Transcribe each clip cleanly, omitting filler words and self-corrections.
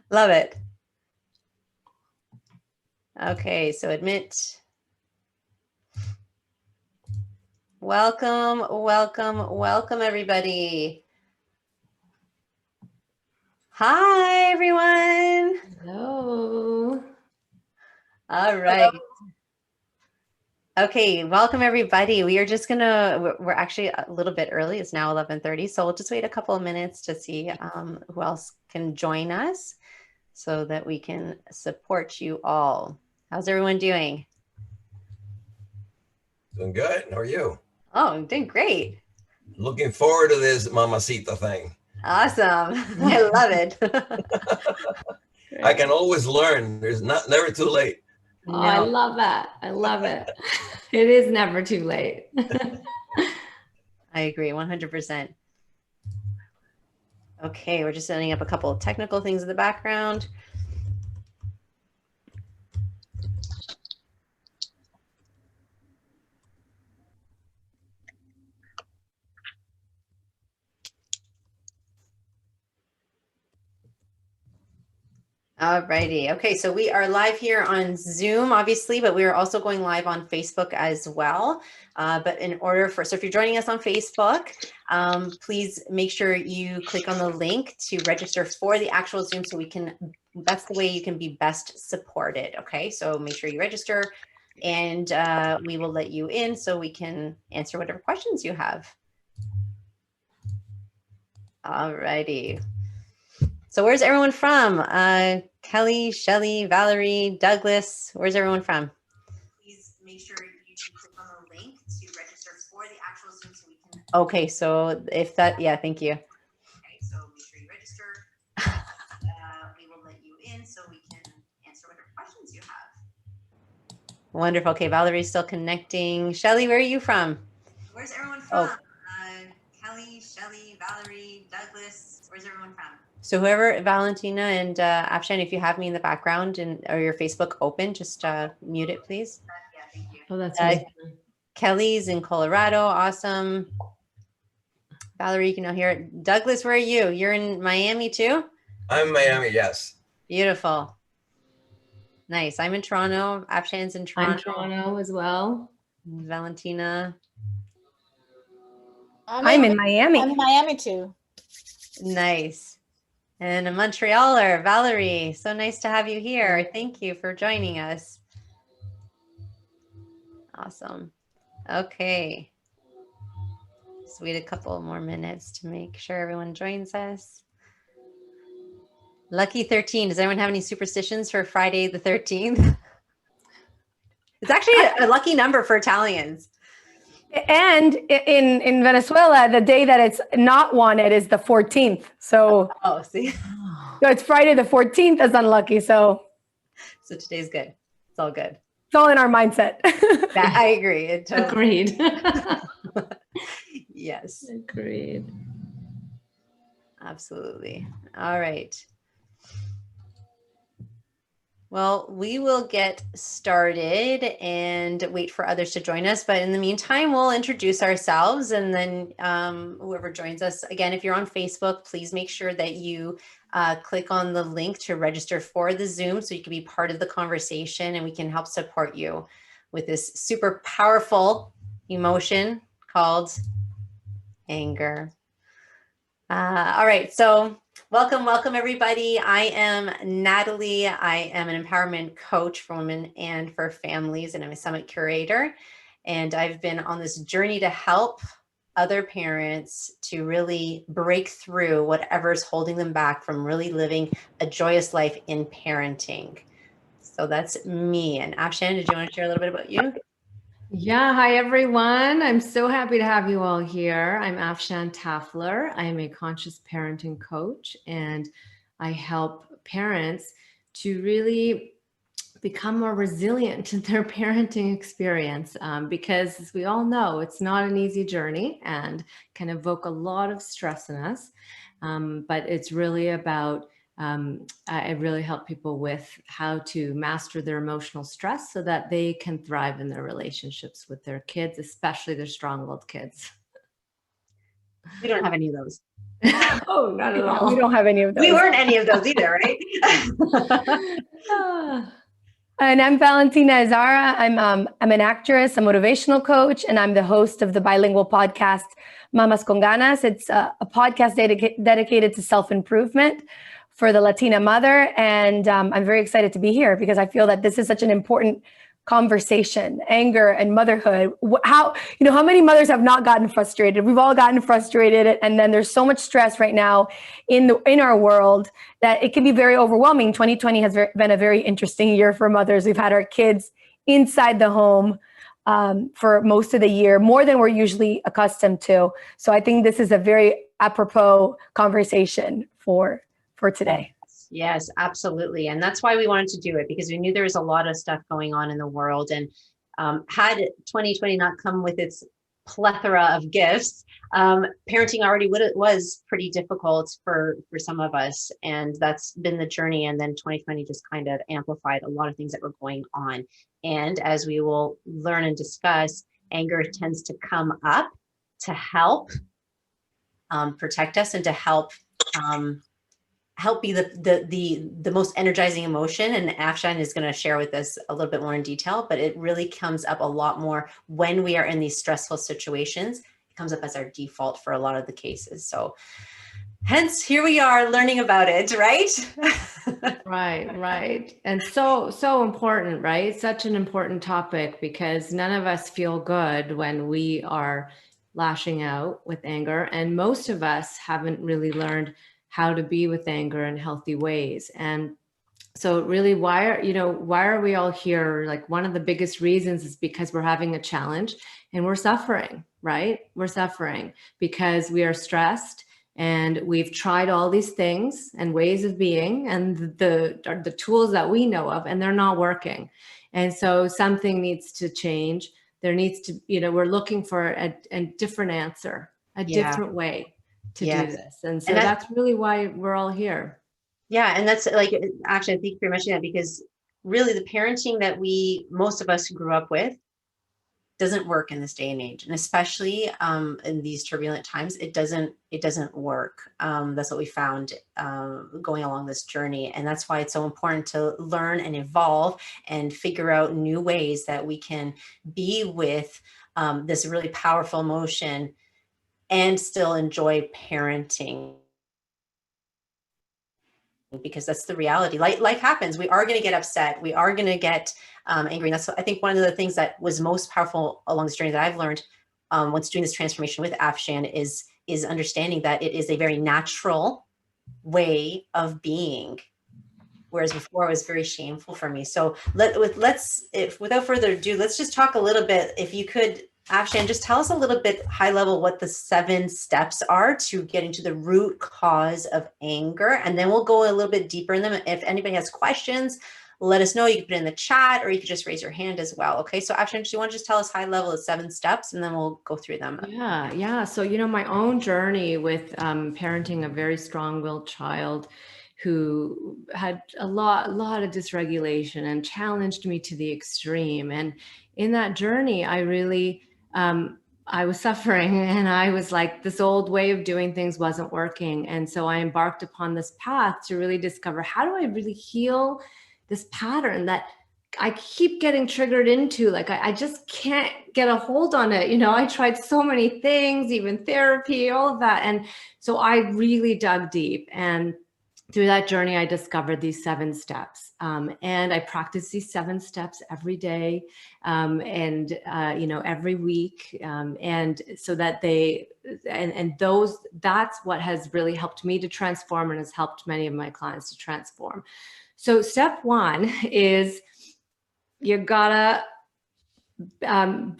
Love it. Okay, so admit. Welcome, welcome, welcome, everybody. Hi, everyone. Hello. All right. Okay, welcome, everybody. We are just we're actually a little bit early. It's now 11:30, so we'll just wait a couple of minutes to see who else can join us so that we can support you all. How's everyone doing? Doing good. How are you? Oh, I'm doing great. Looking forward to this Mamacita thing. Awesome. I love it. I can always learn. There's never too late. Oh, no. I love that. I love it. It is never too late. I agree 100%. Okay, we're just setting up a couple of technical things in the background. Alrighty. Okay, so we are live here on Zoom, obviously, but we are also going live on Facebook as well. But in order for, so if you're joining us on Facebook, please make sure you click on the link to register for the actual Zoom so we can, that's the way you can be best supported. Okay, so make sure you register and we will let you in so we can answer whatever questions you have. Alrighty. So where's everyone from? Kelly, Shelly, Valerie, Douglas, where's everyone from? Please make sure you click on the link to register for the actual Zoom so we can. Okay, so if that, yeah, thank you. Okay, so make sure you register. We will let you in so we can answer whatever questions you have. Wonderful. Okay, Valerie's still connecting. Shelly, where are you from? Where's everyone from? Oh. Kelly, Shelly, Valerie, Douglas, where's everyone from? So whoever, Valentina and Afshan, if you have me in the background or your Facebook open, just mute it, please. Yeah, thank you. Oh, that's amazing. Kelly's in Colorado. Awesome. Valerie, you can now hear it. Douglas, where are you? You're in Miami too? I'm in Miami, yes. Beautiful. Nice. I'm in Toronto. Afshan's in Toronto. I'm Toronto as well. Valentina. I'm in Miami. I'm in Miami too. Nice. And a Montrealer, Valerie, so nice to have you here. Thank you for joining us. Awesome. Okay. Just wait a couple more minutes to make sure everyone joins us. Lucky 13. Does anyone have any superstitions for Friday the 13th? It's actually a lucky number for Italians. And in Venezuela, the day that it's not wanted is the 14th. So, see. So it's Friday the 14th is unlucky. So today's good. It's all good. It's all in our mindset. I agree. Agreed. Yes. Agreed. Absolutely. All right. Well, we will get started and wait for others to join us. But in the meantime, we'll introduce ourselves and then whoever joins us. Again, if you're on Facebook, please make sure that you click on the link to register for the Zoom so you can be part of the conversation and we can help support you with this super powerful emotion called anger. All right, so welcome everybody. I am Natalie. I am an empowerment coach for women and for families, and I'm a summit curator. And I've been on this journey to help other parents to really break through whatever's holding them back from really living a joyous life in parenting. So that's me. And Afshan, did you want to share a little bit about you? Yeah, hi everyone. I'm so happy to have you all here. I'm Afshan Tafler. I'm a conscious parenting coach and I help parents to really become more resilient in their parenting experience because as we all know, it's not an easy journey and can evoke a lot of stress in us. But it's really about I really help people with how to master their emotional stress so that they can thrive in their relationships with their kids, especially their strong-willed kids. We don't have any of those. Oh, not at all. We don't have any of those. We weren't any of those either, right? And I'm Valentina Izarra. I'm an actress, a motivational coach, and I'm the host of the bilingual podcast Mamas con Ganas. It's a podcast dedicated to self-improvement for the Latina mother. And I'm very excited to be here because I feel that this is such an important conversation, anger and motherhood. How many mothers have not gotten frustrated? We've all gotten frustrated, and then there's so much stress right now in our world that it can be very overwhelming. 2020 has been a very interesting year for mothers. We've had our kids inside the home for most of the year, more than we're usually accustomed to. So I think this is a very apropos conversation for today. Yes, absolutely. And that's why we wanted to do it, because we knew there was a lot of stuff going on in the world. And had 2020 not come with its plethora of gifts, parenting already was pretty difficult for some of us. And that's been the journey. And then 2020 just kind of amplified a lot of things that were going on. And as we will learn and discuss, anger tends to come up to help protect us and to help be the most energizing emotion. And Afshan is going to share with us a little bit more in detail, but it really comes up a lot more when we are in these stressful situations. It comes up as our default for a lot of the cases. So hence here we are learning about it, right? Right. And so important, right? Such an important topic, because none of us feel good when we are lashing out with anger. And most of us haven't really learned how to be with anger in healthy ways. And so really, why are we all here? Like, one of the biggest reasons is because we're having a challenge and we're suffering, right? We're suffering because we are stressed, and we've tried all these things and ways of being and the tools that we know of, and they're not working. And so something needs to change. There needs to, we're looking for a different answer, a different way to do this. And so that's really why we're all here. Yeah. And that's like, actually, I think you're mentioning that because really the parenting that most of us grew up with doesn't work in this day and age. And especially in these turbulent times, it doesn't work. That's what we found going along this journey. And that's why it's so important to learn and evolve and figure out new ways that we can be with this really powerful emotion and still enjoy parenting, because that's the reality. Life happens. We are going to get upset. We are going to get angry. And that's, I think, one of the things that was most powerful along this journey that I've learned once doing this transformation with Afshan is understanding that it is a very natural way of being, whereas before it was very shameful for me. So without further ado, let's just talk a little bit. If you could, Afshan, just tell us a little bit high level what the 7 steps are to getting to the root cause of anger. And then we'll go a little bit deeper in them. If anybody has questions, let us know. You can put it in the chat, or you could just raise your hand as well. Okay, so Afshan, do you want to just tell us high level the 7 steps, and then we'll go through them? Yeah. So, my own journey with parenting a very strong-willed child who had a lot of dysregulation and challenged me to the extreme. And in that journey, I really, I was suffering, and I was like, this old way of doing things wasn't working. And so I embarked upon this path to really discover, how do I really heal this pattern that I keep getting triggered into? Like, I just can't get a hold on it. I tried so many things, even therapy, all of that. And so I really dug deep, and through that journey, I discovered these 7 steps, and I practice these 7 steps every day, and every week, and so that that's what has really helped me to transform, and has helped many of my clients to transform. So step 1 is you gotta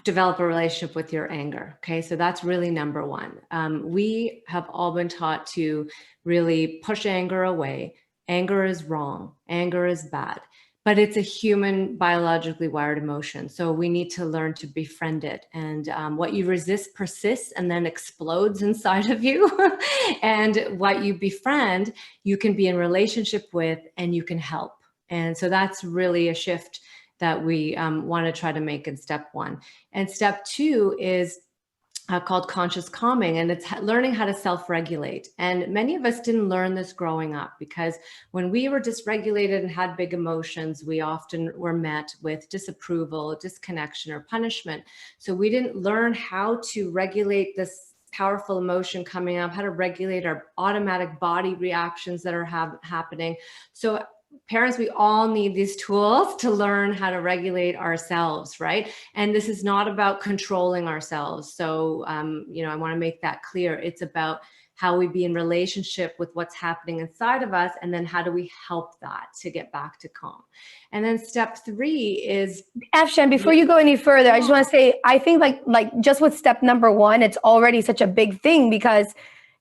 develop a relationship with your anger. Okay, so that's really number 1. We have all been taught to really push anger away. Anger is wrong. Anger is bad. But it's a human, biologically wired emotion. So we need to learn to befriend it. And what you resist persists and then explodes inside of you. And what you befriend, you can be in relationship with, and you can help. And so that's really a shift that we want to try to make in step 1. And step 2 is called conscious calming, and it's learning how to self-regulate. And many of us didn't learn this growing up, because when we were dysregulated and had big emotions, we often were met with disapproval, disconnection, or punishment. So we didn't learn how to regulate this powerful emotion coming up, how to regulate our automatic body reactions that are happening. So parents, we all need these tools to learn how to regulate ourselves, right? And this is not about controlling ourselves. So, you know, I want to make that clear. It's about how we be in relationship with what's happening inside of us, and then how do we help that to get back to calm. And then step 3 is, Afshan, before you go any further, I just want to say, I think like just with step number 1, it's already such a big thing, because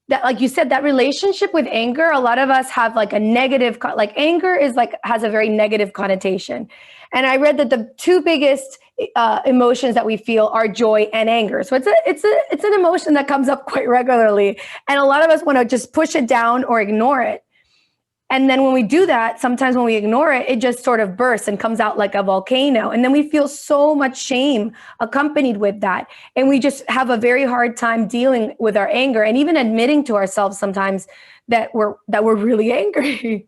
that, like you said, that relationship with anger, a lot of us have like a negative, like anger is like, has a very negative connotation. And I read that the 2 biggest emotions that we feel are joy and anger. So it's an emotion that comes up quite regularly. And a lot of us want to just push it down or ignore it. And then when we do that, sometimes when we ignore it, it just sort of bursts and comes out like a volcano. And then we feel so much shame accompanied with that. And we just have a very hard time dealing with our anger and even admitting to ourselves sometimes that we're really angry.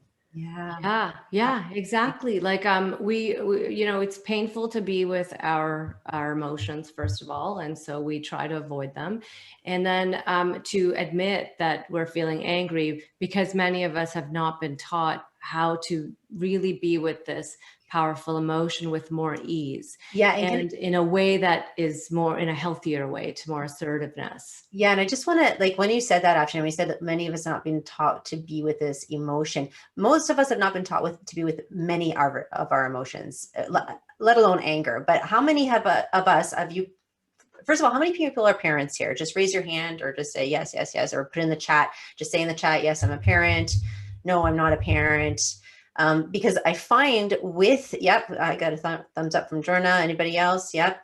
Yeah, exactly. Like, we, you know, it's painful to be with our emotions, first of all. And so we try to avoid them. And then, to admit that we're feeling angry, because many of us have not been taught how to really be with this powerful emotion with more ease. Yeah. And in a way that is more, in a healthier way, to more assertiveness. Yeah. And I just want to, like, when you said that, Afshan, we said that many of us have not been taught to be with this emotion. Most of us have not been taught to be with many of our emotions, let alone anger. But how many of us have you, first of all, how many people are parents here? Just raise your hand, or just say yes, yes, yes, or put in the chat, just say in the chat, yes, I'm a parent. No, I'm not a parent. Because I find with, yep, I got a thumbs up from Jorna. Anybody else? Yep.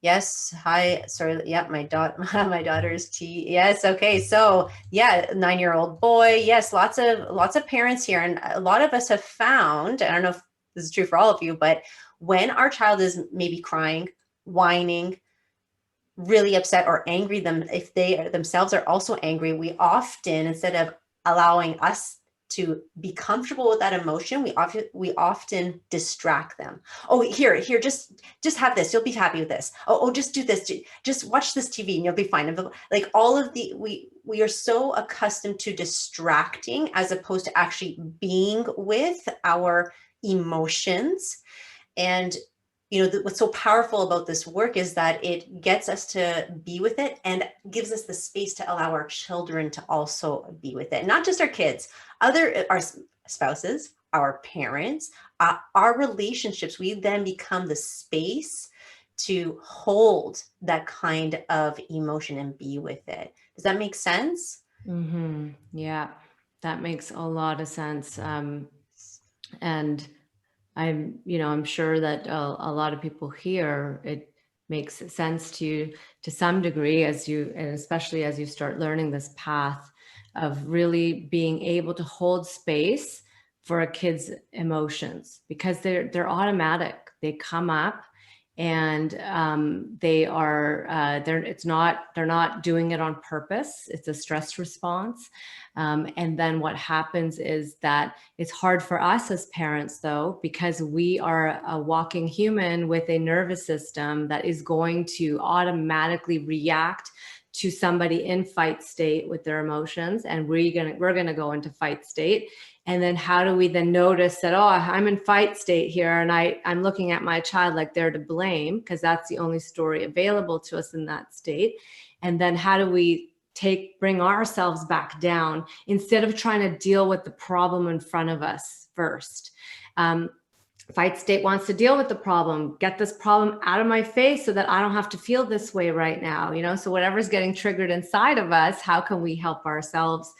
Yes. Hi. Sorry. Yep. My daughter's T. Yes. Okay. So yeah, 9-year-old boy. Yes. Lots of parents here. And a lot of us have found, I don't know if this is true for all of you, but when our child is maybe crying, whining, really upset or angry, if they themselves are also angry, we often, instead of allowing us to be comfortable with that emotion, we often distract them. Oh, here, just have this. You'll be happy with this. Oh, just do this. Just watch this TV and you'll be fine. Like all of we are so accustomed to distracting as opposed to actually being with our emotions. And you know, what's so powerful about this work is that it gets us to be with it and gives us the space to allow our children to also be with it. Not just our kids, our spouses, our parents, our relationships. We then become the space to hold that kind of emotion and be with it. Does that make sense? Mm-hmm. Yeah, that makes a lot of sense. And I'm sure that a lot of people here, it makes sense to some degree, and especially as you start learning this path of really being able to hold space for a kid's emotions, because they're automatic. They come up, and they're not doing it on purpose. It's a stress response. And then what happens is that it's hard for us as parents, though, because we are a walking human with a nervous system that is going to automatically react to somebody in fight state with their emotions, and we're gonna go into fight state. And then how do we then notice that, oh, I'm in fight state here, and I'm looking at my child like they're to blame, because that's the only story available to us in that state. And then how do we bring ourselves back down instead of trying to deal with the problem in front of us first? Fight state wants to deal with the problem, get this problem out of my face so that I don't have to feel this way right now. So whatever's getting triggered inside of us, how can we help ourselves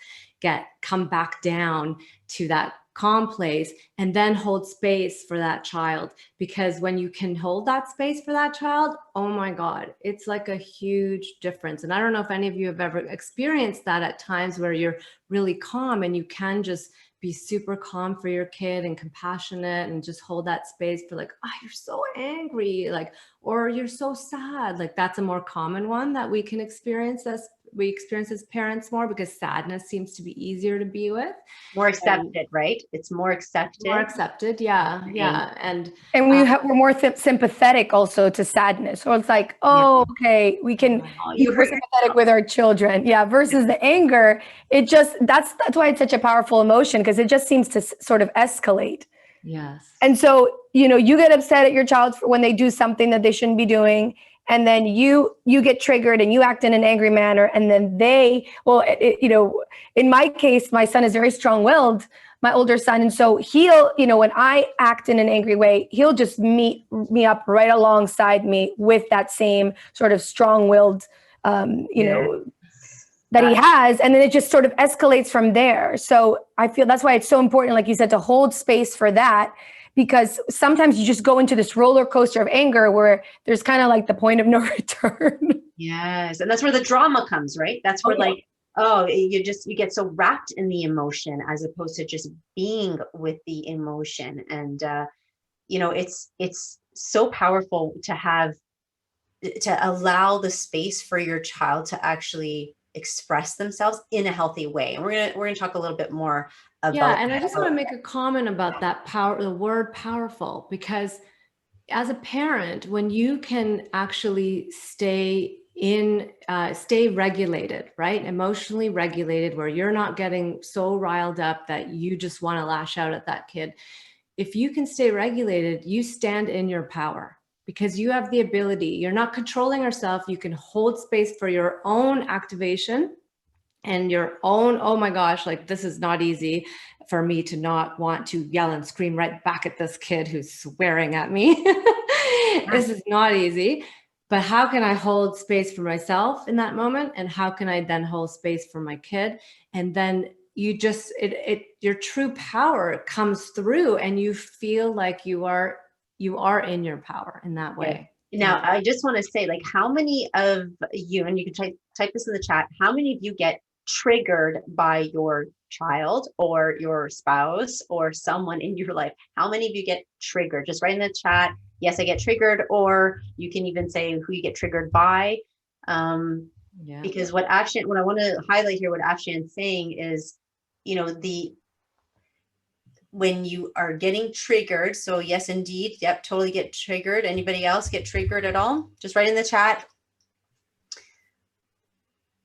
come back down to that calm place, and then hold space for that child. Because when you can hold that space for that child, oh my God, it's like a huge difference. And I don't know if any of you have ever experienced that at times where you're really calm and you can just be super calm for your kid and compassionate and just hold that space for like, oh, you're so angry, like, or you're so sad. Like that's a more common one that we can experience as parents more, because sadness seems to be easier to be with. More accepted, right? It's more accepted. More accepted, yeah, yeah. And we're more sympathetic also to sadness. Or it's like, oh, okay, we can be more sympathetic with our children. Yeah, versus the anger, it just, that's why it's such a powerful emotion, because it just seems to sort of escalate. Yes. And so, you get upset at your child when they do something that they shouldn't be doing. And then you get triggered and you act in an angry manner. And then in my case, my son is very strong-willed, my older son. And so he'll, when I act in an angry way, he'll just meet me up right alongside me with that same sort of strong-willed, that he has. And then it just sort of escalates from there. So I feel that's why it's so important, like you said, to hold space for that. Because sometimes you just go into this roller coaster of anger where there's kind of like the point of no return. Yes. And that's where the drama comes, right? That's where you get so wrapped in the emotion as opposed to just being with the emotion. And, it's so powerful to allow the space for your child to actually express themselves in a healthy way. And we're going to talk a little bit more about and I just want to make a comment about that the word powerful, because as a parent, when you can actually stay regulated, right? Emotionally regulated, where you're not getting so riled up that you just want to lash out at that kid. If you can stay regulated, you stand in your power, because you have the ability, you're not controlling yourself. You can hold space for your own activation and your own, oh my gosh, like this is not easy for me to not want to yell and scream right back at this kid who's swearing at me. This is not easy. But how can I hold space for myself in that moment? And how can I then hold space for my kid? And then you just, your true power comes through and you feel like you are in your power in that way. Now, I just want to say, like, how many of you, and you can type this in the chat, how many of you get triggered by your child or your spouse or someone in your life? How many of you get triggered? Just write in the chat, yes, I get triggered, or you can even say who you get triggered by. Because what I want to highlight here, what Afshan's saying is, when you are getting triggered. So yes, indeed. Yep. Totally get triggered. Anybody else get triggered at all? Just write in the chat.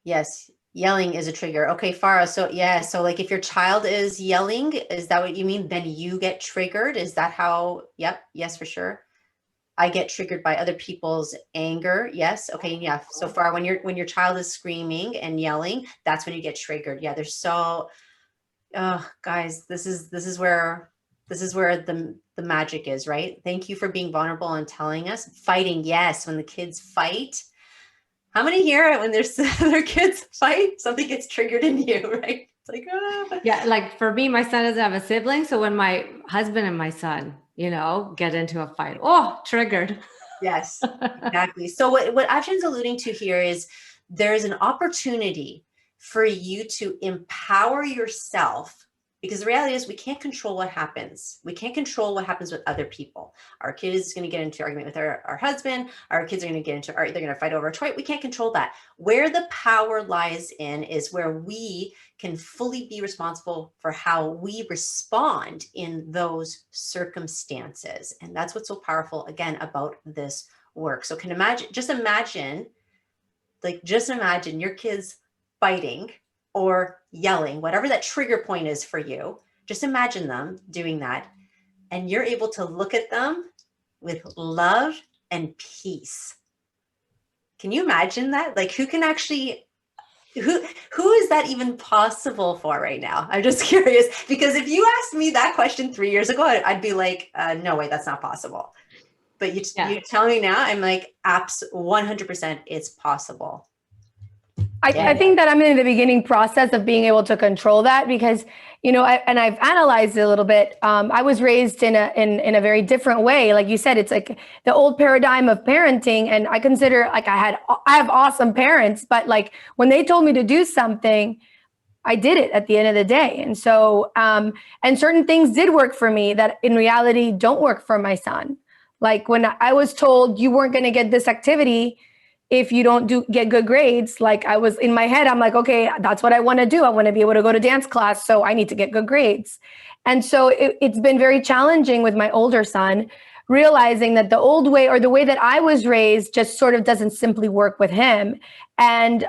Yes. Yelling is a trigger. Okay, Farah. So yeah. So like if your child is yelling, is that what you mean? Then you get triggered. Is that how? Yep. Yes, for sure. I get triggered by other people's anger. Yes. Okay. Yeah. So far, when your child is screaming and yelling, that's when you get triggered. Yeah. Guys, this is where the magic is, right? Thank you for being vulnerable and telling us. Fighting, yes, when the kids fight. How many here when their kids fight, something gets triggered in you, right? It's like, yeah, like for me, my son doesn't have a sibling, so when my husband and my son, get into a fight, triggered. Yes, exactly. So what Afshan's alluding to here is there's an opportunity for you to empower yourself, because the reality is we can't control what happens. We can't control what happens with other people. Our kid is going to get into argument with our husband. Our kids are going to get into they're going to fight over a toy. We can't control that. Where the power lies in is where we can fully be responsible for how we respond in those circumstances. And that's what's so powerful, again, about this work. So just imagine your kids fighting or yelling, whatever that trigger point is for you. Just imagine them doing that. And you're able to look at them with love and peace. Can you imagine that? Like who is that even possible for right now? I'm just curious, because if you asked me that question 3 years ago, I'd be like, no way, that's not possible. But you tell me now, I'm like, 100% it's possible. I think that I'm in the beginning process of being able to control that because, you know, and I've analyzed it a little bit. I was raised in a very different way. Like you said, it's like the old paradigm of parenting. And I consider like I have awesome parents, but like when they told me to do something, I did it at the end of the day. And so, and certain things did work for me that in reality don't work for my son. Like when I was told you weren't going to get this activity if you don't get good grades, like I was in my head, I'm like, okay, that's what I want to do. I want to be able to go to dance class. So I need to get good grades. And so it's been very challenging with my older son, realizing that the old way or the way that I was raised just sort of doesn't simply work with him. And,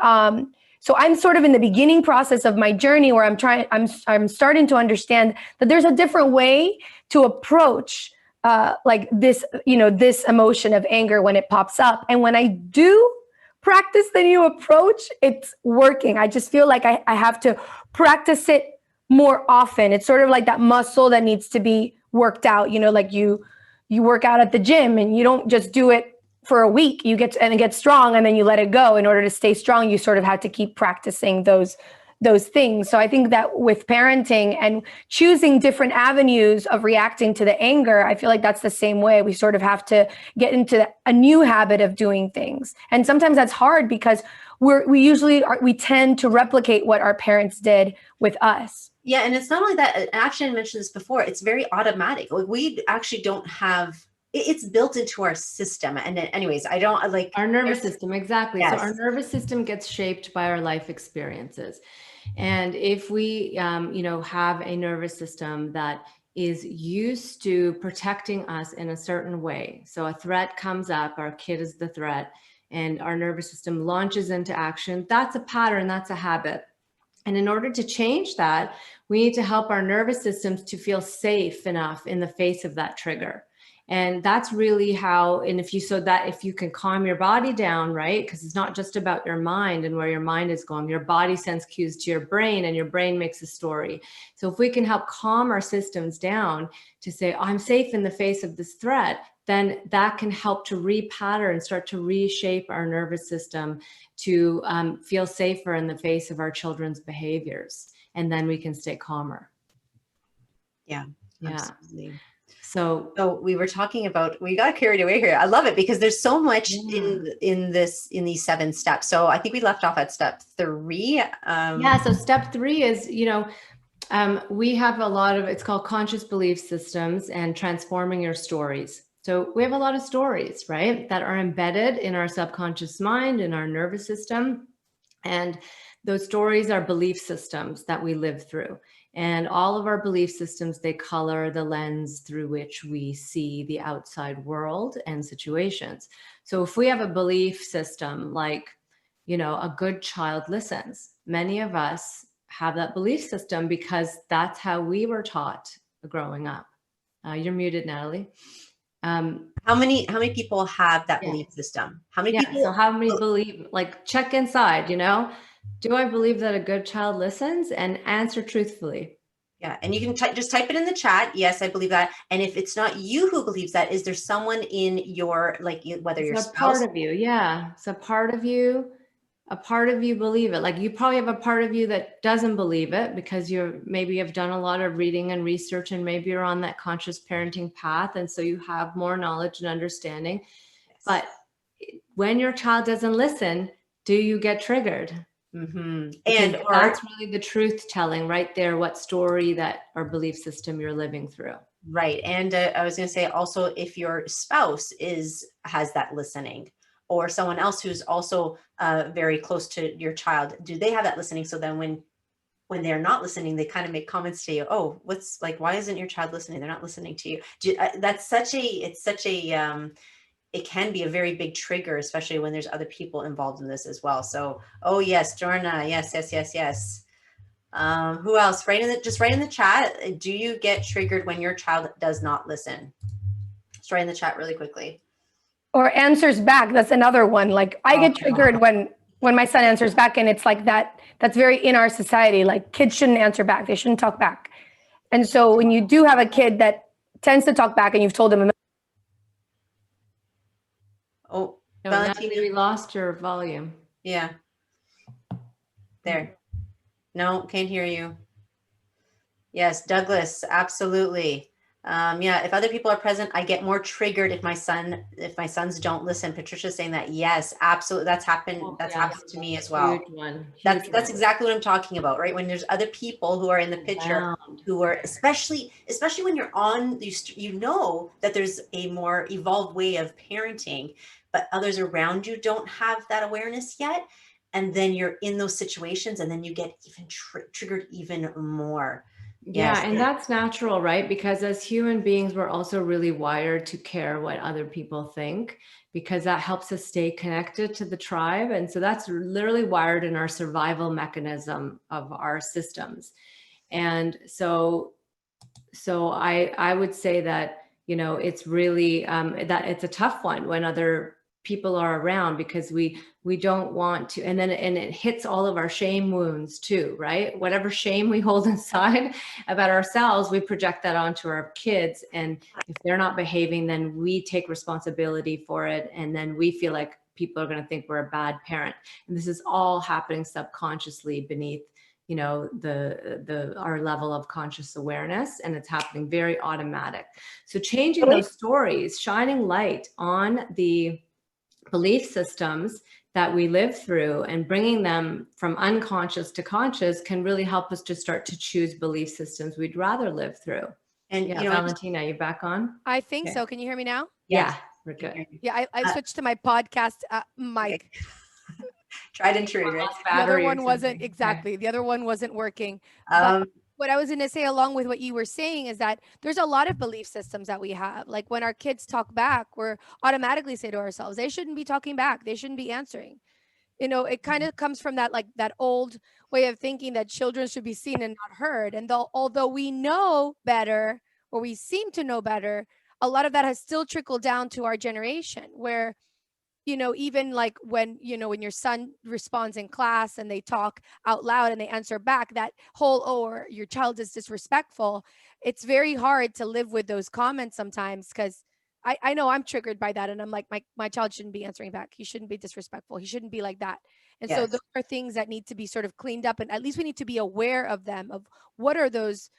so I'm sort of in the beginning process of my journey where I'm starting to understand that there's a different way to approach like this, you know, this emotion of anger when it pops up. And when I do practice the new approach, it's working. I just feel like I have to practice it more often. It's sort of like that muscle that needs to be worked out, you know, like you work out at the gym and you don't just do it for a week, you get strong and then you let it go. In order to stay strong, you sort of have to keep practicing those things. So I think that with parenting and choosing different avenues of reacting to the anger, I feel like that's the same way. We sort of have to get into a new habit of doing things. And sometimes that's hard because we tend to replicate what our parents did with us. Yeah. And it's not only that, Afshan mentioned this before, it's very automatic. Like we actually don't have, it's built into our system. And anyways, I don't like our nervous system. Exactly. Yes. So our nervous system gets shaped by our life experiences. And if we, you know, have a nervous system that is used to protecting us in a certain way. So a threat comes up, our kid is the threat, and our nervous system launches into action. That's a pattern, that's a habit. And in order to change that, we need to help our nervous systems to feel safe enough in the face of that trigger. And that's really how, and if you can calm your body down, right? Because it's not just about your mind and where your mind is going. Your body sends cues to your brain and your brain makes a story. So if we can help calm our systems down to say, I'm safe in the face of this threat, then that can help to repattern, start to reshape our nervous system to feel safer in the face of our children's behaviors. And then we can stay calmer. Yeah. Absolutely. So we were talking about, we got carried away here. I love it because there's so much in these 7 steps. So I think we left off at step 3. So step 3 is, you know, we have a lot of, it's called conscious belief systems and transforming your stories. So we have a lot of stories, right, that are embedded in our subconscious mind, in our nervous system. And those stories are belief systems that we live through. And all of our belief systems, they color the lens through which we see the outside world and situations. So if we have a belief system like, you know, a good child listens, many of us have that belief system because that's how we were taught growing up. You're muted, Natalie. How many people have that belief system? How many people? So how many believe, like check inside, you know? Do I believe that a good child listens? And answer truthfully. Yeah. And you can just type it in the chat. Yes, I believe that. And if it's not you who believes that, is there someone in your, like, whether your spouse? Part of you. Yeah. So a part of you believe it. Like you probably have a part of you that doesn't believe it because maybe you've done a lot of reading and research and maybe you're on that conscious parenting path. And so you have more knowledge and understanding. Yes. But when your child doesn't listen, do you get triggered? Mm-hmm. And that's really the truth telling right there, what story that or belief system you're living through. Right. And I was going to say also, if your spouse has that listening, or someone else who's also very close to your child, do they have that listening? So then when they're not listening, they kind of make comments to you. Oh, what's like, why isn't your child listening? They're not listening to you. It can be a very big trigger, especially when there's other people involved in this as well. So, oh yes, Jorna, yes. Who else? Just write in the chat. Do you get triggered when your child does not listen? Just write in the chat really quickly. Or answers back. That's another one. Like I get triggered when my son answers back, and it's like that. That's very in our society. Like kids shouldn't answer back. They shouldn't talk back. And so when you do have a kid that tends to talk back, and you've told them. Oh, no, Valentina, we lost your volume. Yeah. There. No, can't hear you. Yes, Douglas, absolutely. Yeah, if other people are present, I get more triggered if my sons don't listen. Patricia's saying that. Yes, absolutely. That's happened. That's happened to me as well. Huge one. That's exactly what I'm talking about, right? When there's other people who are in the picture, who are especially when you're on, you know that there's a more evolved way of parenting, but others around you don't have that awareness yet. And then you're in those situations, and then you get even triggered even more. Yeah, Yes. and that's natural, right? Because as human beings, we're also really wired to care what other people think, because that helps us stay connected to the tribe. And so that's literally wired in our survival mechanism of our systems. And so I would say that, you know, it's really that it's a tough one when other people are around, because we don't want to, and it hits all of our shame wounds too, right? Whatever shame we hold inside about ourselves, we project that onto our kids, and if they're not behaving, then we take responsibility for it, and then we feel like people are going to think we're a bad parent. And this is all happening subconsciously beneath, you know, our level of conscious awareness, and it's happening very automatic. So changing those stories, shining light on the belief systems that we live through and bringing them from unconscious to conscious can really help us to start to choose belief systems we'd rather live through. And yeah, you know, Valentina, you back on? I think so. Can you hear me now? Yeah, we're good. Yeah, I switched to my podcast mic. Okay. Tried and true, right? The other one wasn't exactly. The other one wasn't working. But what I was going to say, along with what you were saying, is that there's a lot of belief systems that we have. Like when our kids talk back, we're automatically say to ourselves, they shouldn't be talking back. They shouldn't be answering. You know, it kind of comes from that, like that old way of thinking that children should be seen and not heard. And although we know better, or we seem to know better, a lot of that has still trickled down to our generation, where, you know, even like when, you know, when your son responds in class and they talk out loud and they answer back, that whole, or your child is disrespectful, it's very hard to live with those comments sometimes, because I know I'm triggered by that, and I'm like, my child shouldn't be answering back. He shouldn't be disrespectful. He shouldn't be like that. And so those are things that need to be sort of cleaned up, and at least we need to be aware of them, of what are those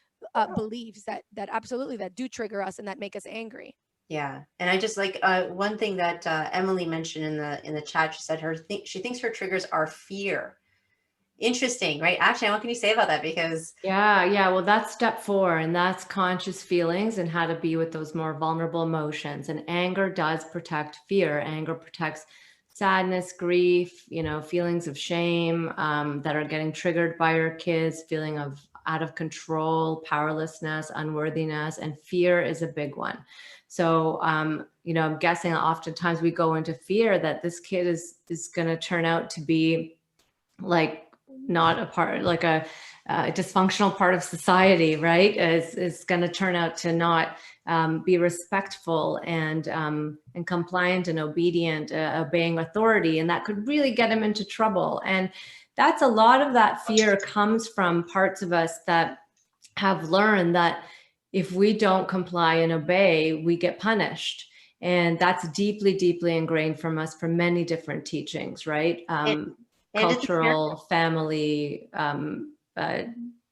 beliefs that absolutely that do trigger us and that make us angry. Yeah, and I just like one thing that Emily mentioned in the chat. She said she thinks her triggers are fear. Interesting, right? Actually, what can you say about that? Because yeah, well, that's step 4, and that's conscious feelings and how to be with those more vulnerable emotions. And anger does protect fear. Anger protects sadness, grief, you know, feelings of shame that are getting triggered by your kids, feeling of out of control, powerlessness, unworthiness, and fear is a big one. So, you know, I'm guessing oftentimes we go into fear that this kid is going to turn out to be like not a part, like a dysfunctional part of society, right? Is going to turn out to not be respectful and compliant and obedient, obeying authority, and that could really get him into trouble. And that's a lot of that fear comes from parts of us that have learned that if we don't comply and obey, we get punished. And that's deeply, deeply ingrained from us from many different teachings, right? Cultural, family,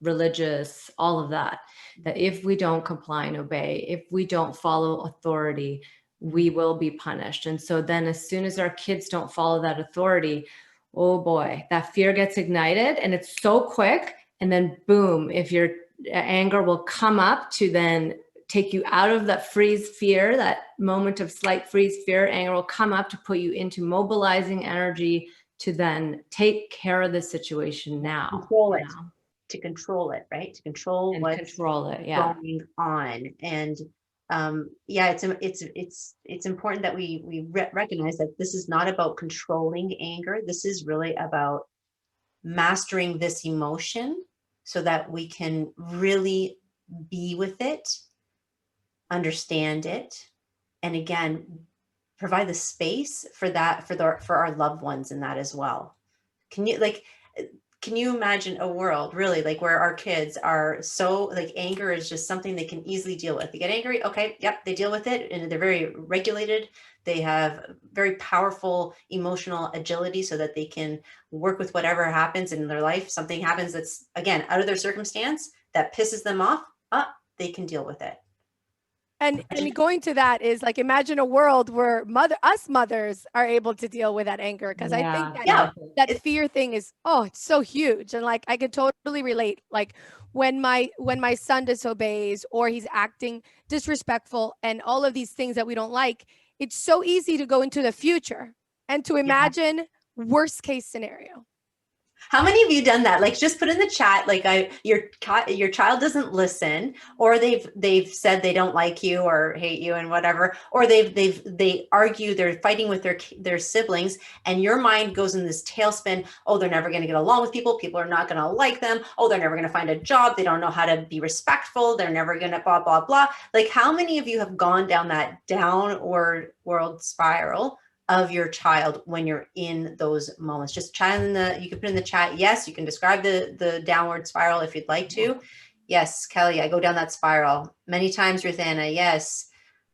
religious, all of that, that if we don't comply and obey, if we don't follow authority, we will be punished. And so then as soon as our kids don't follow that authority, oh boy, that fear gets ignited, and it's so quick. And then boom, if your anger will come up to then take you out of that freeze fear, that moment of slight freeze fear, anger will come up to put you into mobilizing energy to then take care of the situation now. Control it. To control it, right? To control what's going on. And yeah, it's important that we recognize that this is not about controlling anger. This is really about mastering this emotion so that we can really be with it, understand it, and again, provide the space for that, for our loved ones in that as well. Can you, like, can you imagine a world really like where our kids are so like anger is just something they can easily deal with? They get angry. Okay. Yep. They deal with it and they're very regulated. They have very powerful emotional agility so that they can work with whatever happens in their life. Something happens that's, again, out of their circumstance that pisses them off. They can deal with it. And going to that is like, imagine a world where us mothers are able to deal with that anger. Cause I think that fear thing is, it's so huge. And like, I could totally relate. Like when my son disobeys or he's acting disrespectful and all of these things that we don't like, it's so easy to go into the future and to imagine worst case scenario. How many of you done that? Like, just put in the chat, like your child doesn't listen, or they've said they don't like you or hate you and whatever, or they argue, they're fighting with their siblings, and your mind goes in this tailspin. Oh, they're never going to get along with people. People are not going to like them. Oh, they're never going to find a job. They don't know how to be respectful. They're never going to blah, blah, blah. Like, how many of you have gone down that downward world spiral of your child when you're in those moments? Just child you can put in the chat. Yes, you can describe the downward spiral if you'd like to. Yes, Kelly, I go down that spiral many times, Ruthanna. Yes.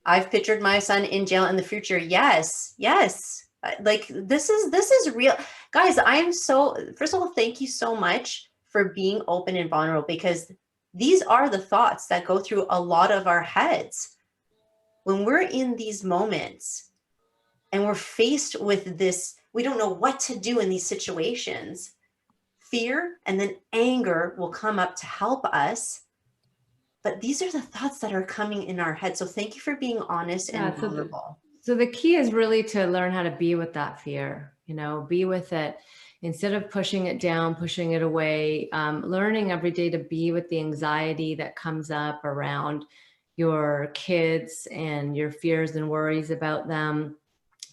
I've pictured my son in jail in the future. Yes. Like this is real. Guys, I am so, first of all, thank you so much for being open and vulnerable, because these are the thoughts that go through a lot of our heads when we're in these moments. And we're faced with this, we don't know what to do in these situations. Fear and then anger will come up to help us. But these are the thoughts that are coming in our head. So thank you for being honest and vulnerable. So the key is really to learn how to be with that fear, be with it. Instead of pushing it down, pushing it away, learning every day to be with the anxiety that comes up around your kids and your fears and worries about them.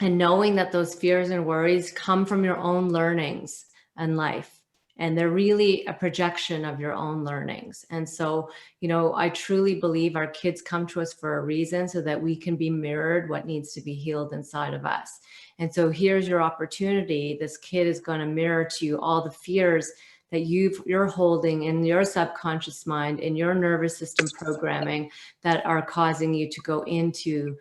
And knowing that those fears and worries come from your own learnings in life. And they're really a projection of your own learnings. And so, I truly believe our kids come to us for a reason so that we can be mirrored what needs to be healed inside of us. And so here's your opportunity. This kid is going to mirror to you all the fears that you're holding in your subconscious mind, in your nervous system programming that are causing you to go into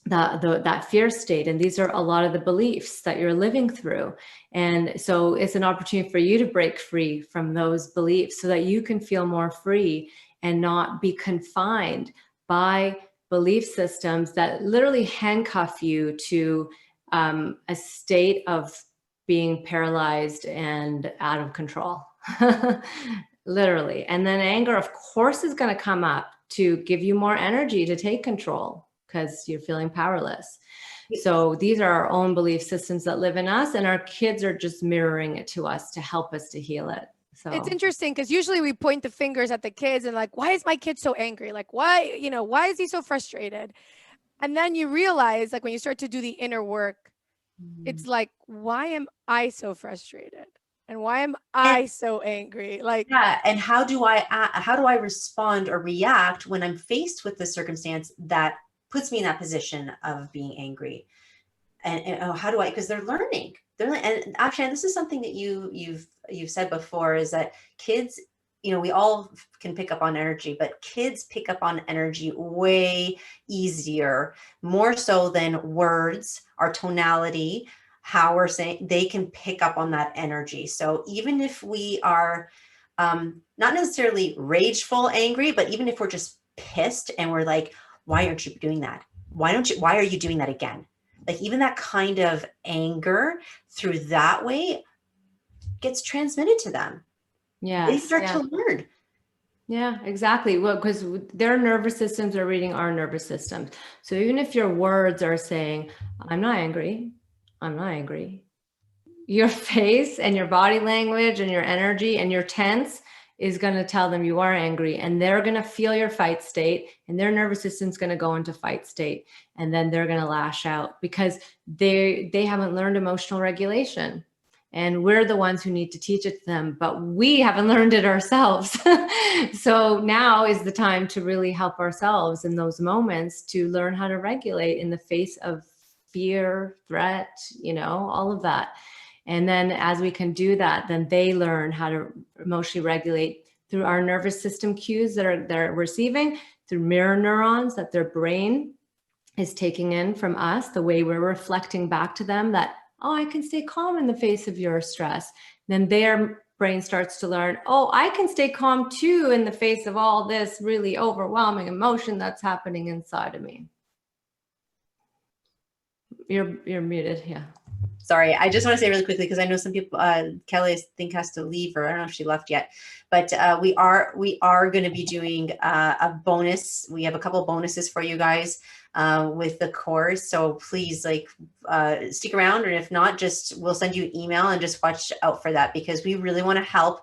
that fear state. And these are a lot of the beliefs that you're living through. And so it's an opportunity for you to break free from those beliefs so that you can feel more free and not be confined by belief systems that literally handcuff you to a state of being paralyzed and out of control, literally. And then anger, of course, is going to come up to give you more energy to take control, because you're feeling powerless. So these are our own belief systems that live in us, and our kids are just mirroring it to us to help us to heal it. So it's interesting because usually we point the fingers at the kids and like, why is my kid so angry? Like, why is he so frustrated? And then you realize, like, when you start to do the inner work, it's like, why am I so frustrated? And why am I so angry? Like, and how do I respond or react when I'm faced with the circumstance that puts me in that position of being angry? And how do I, because they're learning. And actually, this is something that you've said before, is that kids, we all can pick up on energy, but kids pick up on energy way easier, more so than words, our tonality, how we're saying. They can pick up on that energy. So even if we are not necessarily rageful, angry, but even if we're just pissed and we're like, why aren't you doing that? Why are you doing that again? Like, even that kind of anger through that way gets transmitted to them. Yeah. They start to learn. Yeah, exactly. Well, because their nervous systems are reading our nervous systems. So even if your words are saying, I'm not angry, your face and your body language and your energy and your tense is going to tell them you are angry, and they're going to feel your fight state, and their nervous system's going to go into fight state, and then they're going to lash out because they haven't learned emotional regulation. And we're the ones who need to teach it to them, but we haven't learned it ourselves. So now is the time to really help ourselves in those moments to learn how to regulate in the face of fear, threat, all of that. And then as we can do that, then they learn how to emotionally regulate through our nervous system cues that they're receiving, through mirror neurons that their brain is taking in from us, the way we're reflecting back to them that, oh, I can stay calm in the face of your stress. Then their brain starts to learn, oh, I can stay calm too in the face of all this really overwhelming emotion that's happening inside of me. You're muted, yeah. Sorry, I just want to say really quickly, because I know some people, Kelly, I think, has to leave, or I don't know if she left yet, but we are going to be doing a bonus. We have a couple of bonuses for you guys with the course. So please, like, stick around, or if not, just we'll send you an email, and just watch out for that, because we really want to help.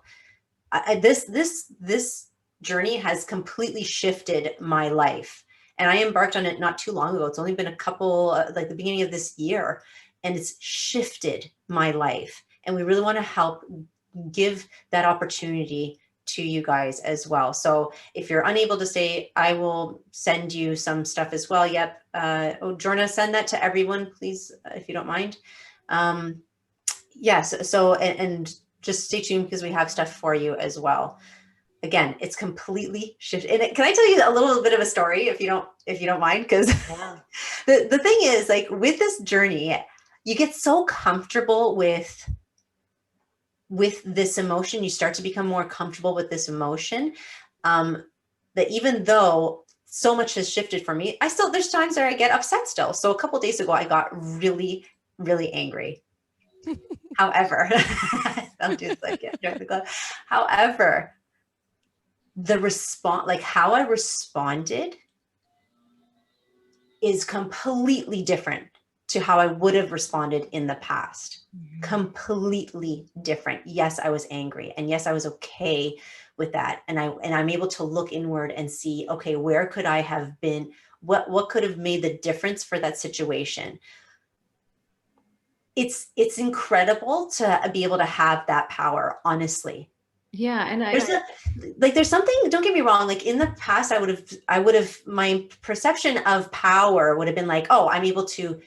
This journey has completely shifted my life, and I embarked on it not too long ago. It's only been a couple, like the beginning of this year. And it's shifted my life. And we really want to help give that opportunity to you guys as well. So if you're unable to stay, I will send you some stuff as well. Yep. Jorna, send that to everyone, please, if you don't mind. Yes. So, and just stay tuned, because we have stuff for you as well. Again, it's completely shifted. And can I tell you a little bit of a story, if you don't mind? Because Yeah. the thing is, like, with this journey, you get so comfortable with this emotion. You start to become more comfortable with this emotion, that even though so much has shifted for me, there's times where I get upset still. So a couple of days ago, I got really, really angry. However, I'll do this like join the club. However, the response, like how I responded, is completely different to how I would have responded in the past. Mm-hmm. Completely different. Yes, I was angry, and yes, I was okay with that. And I'm able to look inward and see, okay, where could I have been? What could have made the difference for that situation? It's incredible to be able to have that power, honestly. Yeah. And there's something, don't get me wrong, like in the past, I would have, my perception of power would have been like, oh, I'm able to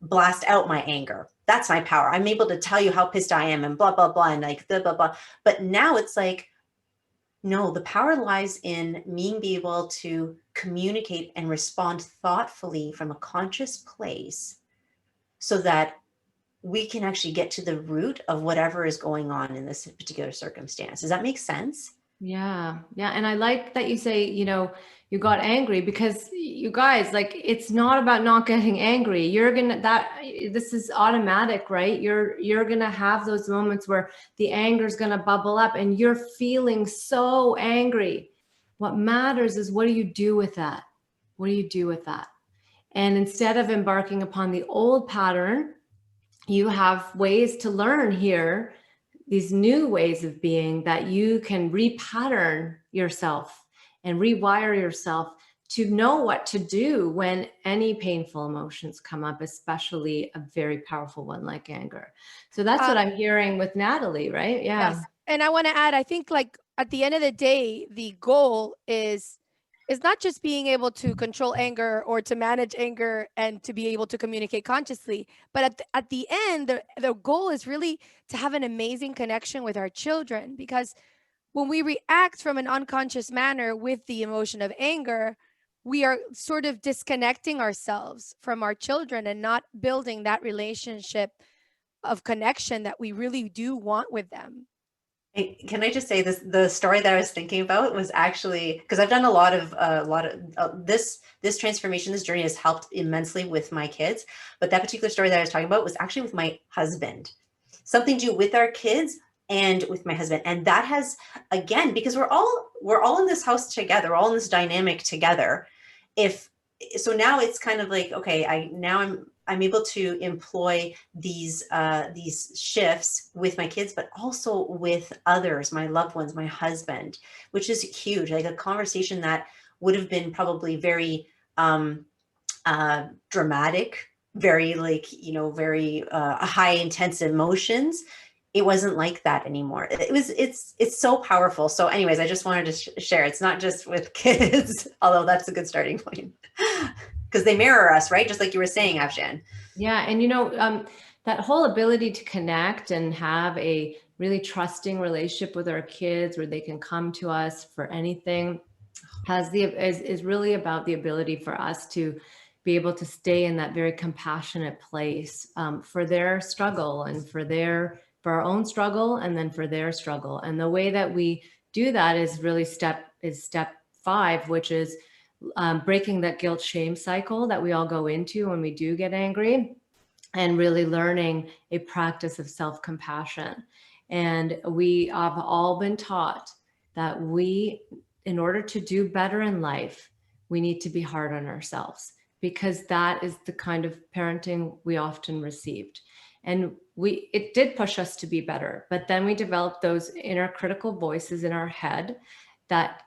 blast out my anger. That's my power. I'm able to tell you how pissed I am, and blah, blah, blah. And like, blah, blah, blah. But now it's like, no, the power lies in me being able to communicate and respond thoughtfully from a conscious place, so that we can actually get to the root of whatever is going on in this particular circumstance. Does that make sense? Yeah. Yeah. And I like that you say, you got angry, because you guys, like, it's not about not getting angry. This is automatic, right? You're going to have those moments where the anger is going to bubble up and you're feeling so angry. What matters is, what do you do with that? What do you do with that? And instead of embarking upon the old pattern, you have ways to learn here, these new ways of being, that you can repattern yourself and rewire yourself to know what to do when any painful emotions come up, especially a very powerful one like anger. So that's what I'm hearing with Natalie, right? Yeah. Yes. And I want to add, I think, like, at the end of the day, the goal is not just being able to control anger or to manage anger and to be able to communicate consciously, but at the end, the goal is really to have an amazing connection with our children. Because when we react from an unconscious manner with the emotion of anger, we are sort of disconnecting ourselves from our children and not building that relationship of connection that we really do want with them. Can I just say this? The story that I was thinking about was actually, because I've done a lot of this transformation, this journey has helped immensely with my kids. But that particular story that I was talking about was actually with my husband. Something to do with our kids and with my husband. And that has, again, because we're all in this house together, we're all in this dynamic together. So now it's kind of like, okay, I'm able to employ these shifts with my kids, but also with others, my loved ones, my husband, which is huge. Like a conversation that would have been probably very dramatic, very very high intense emotions. It wasn't like that anymore. It's so powerful. So anyways, I just wanted to share. It's not just with kids, although that's a good starting point. Because they mirror us, right? Just like you were saying, Afshan. Yeah. And, that whole ability to connect and have a really trusting relationship with our kids where they can come to us for anything is really about the ability for us to be able to stay in that very compassionate place for their struggle and for our own struggle and then for their struggle. And the way that we do that is really step 5, which is breaking that guilt shame cycle that we all go into when we do get angry, and really learning a practice of self-compassion. And we have all been taught that in order to do better in life, we need to be hard on ourselves, because that is the kind of parenting we often received. And it did push us to be better, but then we developed those inner critical voices in our head that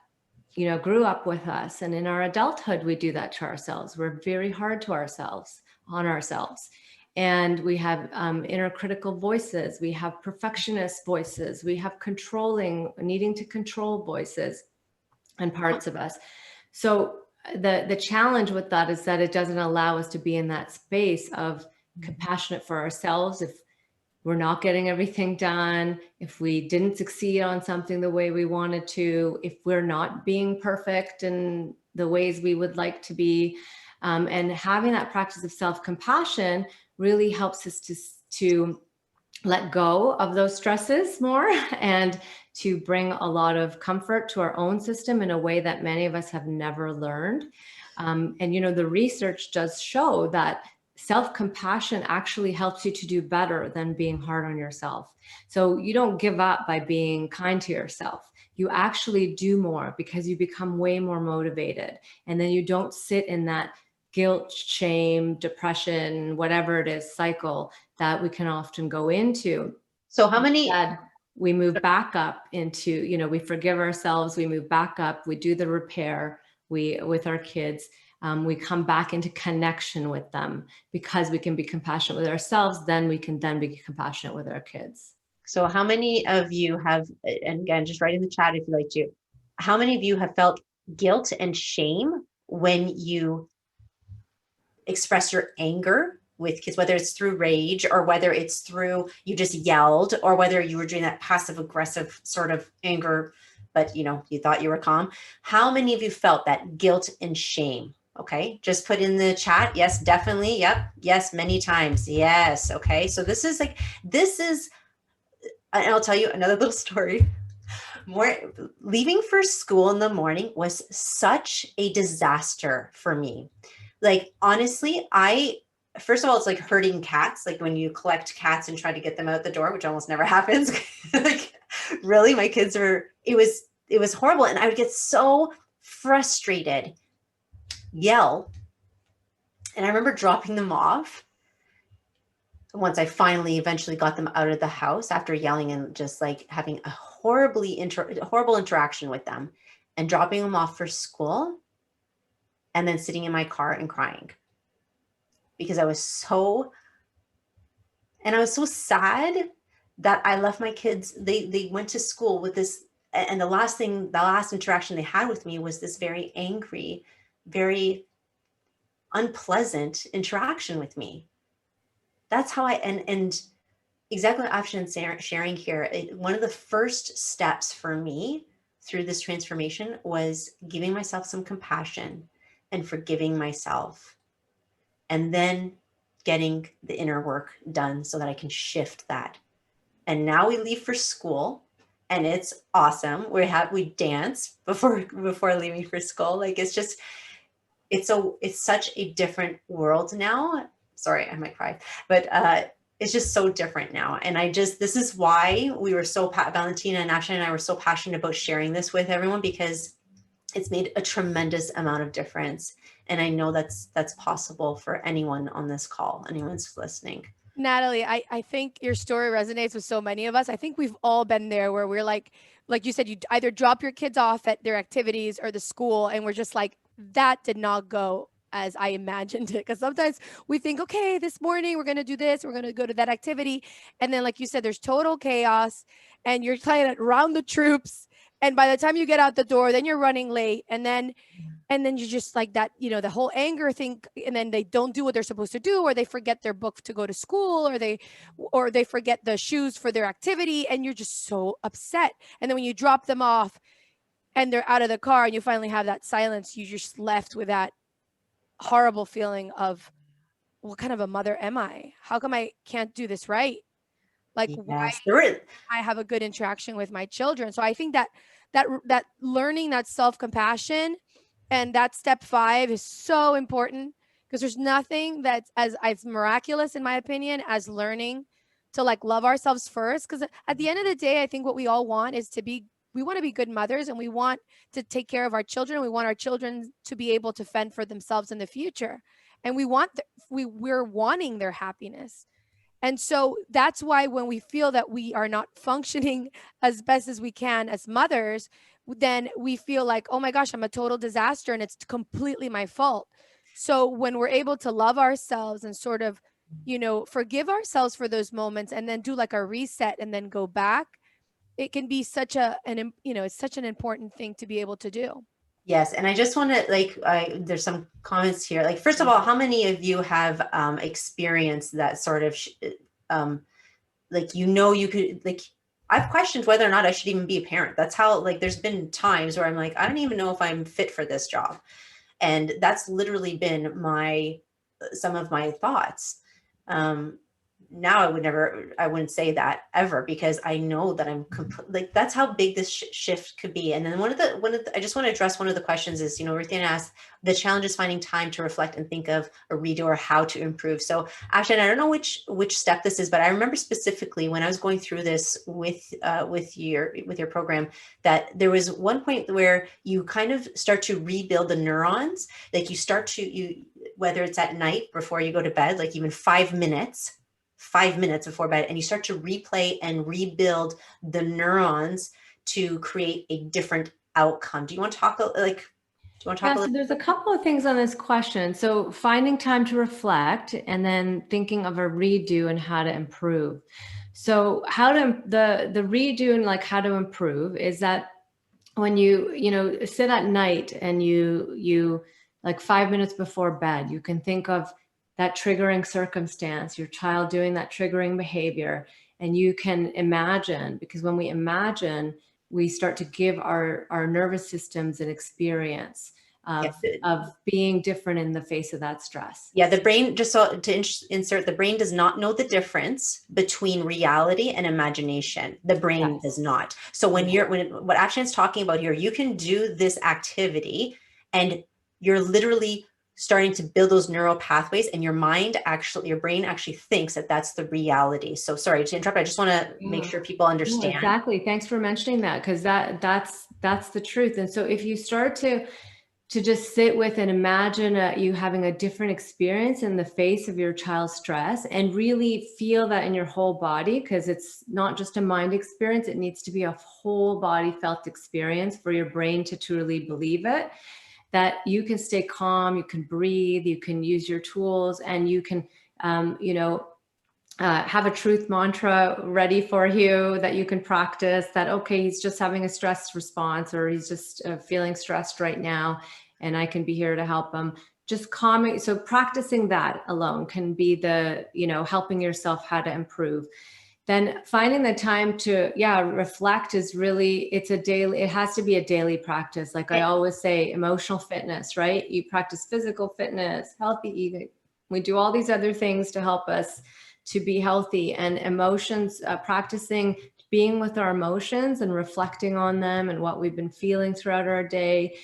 grew up with us. And in our adulthood, we do that to ourselves. We're very hard on ourselves. And we have inner critical voices. We have perfectionist voices. We have needing to control voices and parts of us. So the challenge with that is that it doesn't allow us to be in that space of compassionate for ourselves. If we're not getting everything done, if we didn't succeed on something the way we wanted to, if we're not being perfect in the ways we would like to be, and having that practice of self-compassion really helps us to let go of those stresses more and to bring a lot of comfort to our own system in a way that many of us have never learned. And the research does show that self-compassion actually helps you to do better than being hard on yourself. So you don't give up by being kind to yourself. You actually do more because you become way more motivated. And then you don't sit in that guilt, shame, depression, whatever it is, cycle that we can often go into. So how many... we move back up into, we forgive ourselves, we move back up, we do the repair, with our kids, we come back into connection with them because we can be compassionate with ourselves, then we can then be compassionate with our kids. So how many of you have, and again, just write in the chat if you'd like to, how many of you have felt guilt and shame when you express your anger with kids, whether it's through rage or whether it's through you just yelled, or whether you were doing that passive aggressive sort of anger, but you thought you were calm? How many of you felt that guilt and shame? Okay, just put in the chat. Yes, definitely. Yep. Yes, many times. Yes. Okay. So this is, and I'll tell you another little story. Leaving for school in the morning was such a disaster for me. Like, honestly, first of all, it's like herding cats. Like when you collect cats and try to get them out the door, which almost never happens. Like, really, my kids it was horrible. And I would get so frustrated, yell. And I remember dropping them off once I eventually got them out of the house after yelling and just like having a horrible interaction with them, and dropping them off for school, and then sitting in my car and crying because I was so sad that I left my kids. They went to school with this, and the last interaction they had with me was this very angry, very unpleasant interaction with me. That's how and exactly what Afshan's sharing here. One of the first steps for me through this transformation was giving myself some compassion and forgiving myself, and then getting the inner work done so that I can shift that. And now we leave for school, and it's awesome. We dance before leaving for school. Like, it's such a different world now. Sorry, I might cry, but it's just so different now. And this is why we were Valentina and Afshan and I were so passionate about sharing this with everyone, because it's made a tremendous amount of difference. And I know that's possible for anyone on this call, anyone's listening. Natalie, I think your story resonates with so many of us. I think we've all been there where we're like you said, you either drop your kids off at their activities or the school, and we're just like, that did not go as I imagined it. Because sometimes we think, okay, this morning we're going to do this, we're going to go to that activity. And then, like you said, there's total chaos and you're trying to round the troops And by the time you get out the door, then you're running late. And then you just like that, the whole anger thing. And then they don't do what they're supposed to do, or they forget their book to go to school, or they forget the shoes for their activity. And you're just so upset. And then when you drop them off and they're out of the car and you finally have that silence, you're just left with that horrible feeling of, what kind of a mother am I? How come I can't do this right? Like, why I have a good interaction with my children? So I think that learning that self-compassion and that step 5 is so important, because there's nothing that's as miraculous, in my opinion, as learning to like love ourselves first. Because at the end of the day, I think what we all want is we want to be good mothers, and we want to take care of our children. We want our children to be able to fend for themselves in the future. And we're wanting their happiness. And so that's why when we feel that we are not functioning as best as we can as mothers, then we feel like, oh my gosh, I'm a total disaster and it's completely my fault. So when we're able to love ourselves and sort of, forgive ourselves for those moments, and then do like a reset and then go back, it can be such it's such an important thing to be able to do. Yes, and I just want to there's some comments here. Like, first of all, how many of you have experienced that sort of you could, like, I've questioned whether or not I should even be a parent. That's how, like, there's been times where I'm like, I don't even know if I'm fit for this job. And that's literally been some of my thoughts. Now I wouldn't say that ever, because I know that I'm like, that's how big this shift could be. And then I just want to address one of the questions is, Ruthina asked, the challenge is finding time to reflect and think of a redo or how to improve. So actually, I don't know which step this is, but I remember specifically when I was going through this with your program, that there was one point where you kind of start to rebuild the neurons. Like, whether it's at night before you go to bed, like even 5 minutes before bed, and you start to replay and rebuild the neurons to create a different outcome. Do you want to talk So there's a couple of things on this question. So finding time to reflect, and then thinking of a redo and how to improve. So the redo and like how to improve is that when you sit at night and you like 5 minutes before bed, you can think of that triggering circumstance, your child doing that triggering behavior, and you can imagine, because when we imagine, we start to give our nervous systems an experience of being different in the face of that stress. Yeah, the brain, just so to insert, the brain does not know the difference between reality and imagination. The brain does not. So what Afshan's talking about here, you can do this activity and you're literally starting to build those neural pathways, and your brain actually thinks that that's the reality. So sorry to interrupt. I just want to make sure people understand. Exactly. Thanks for mentioning that, because that's the truth. And so if you start to just sit with and imagine you having a different experience in the face of your child's stress, and really feel that in your whole body, because it's not just a mind experience, it needs to be a whole body felt experience for your brain to truly believe it, that you can stay calm, you can breathe, you can use your tools, and you can, have a truth mantra ready for you that you can practice, that, okay, he's just having a stress response, or he's just feeling stressed right now, and I can be here to help him. Just calming. So practicing that alone can be the, helping yourself how to improve. Then finding the time to, reflect is really, it has to be a daily practice. Like I always say, emotional fitness, right? You practice physical fitness, healthy eating. We do all these other things to help us to be healthy, and emotions, practicing being with our emotions and reflecting on them and what we've been feeling throughout our day,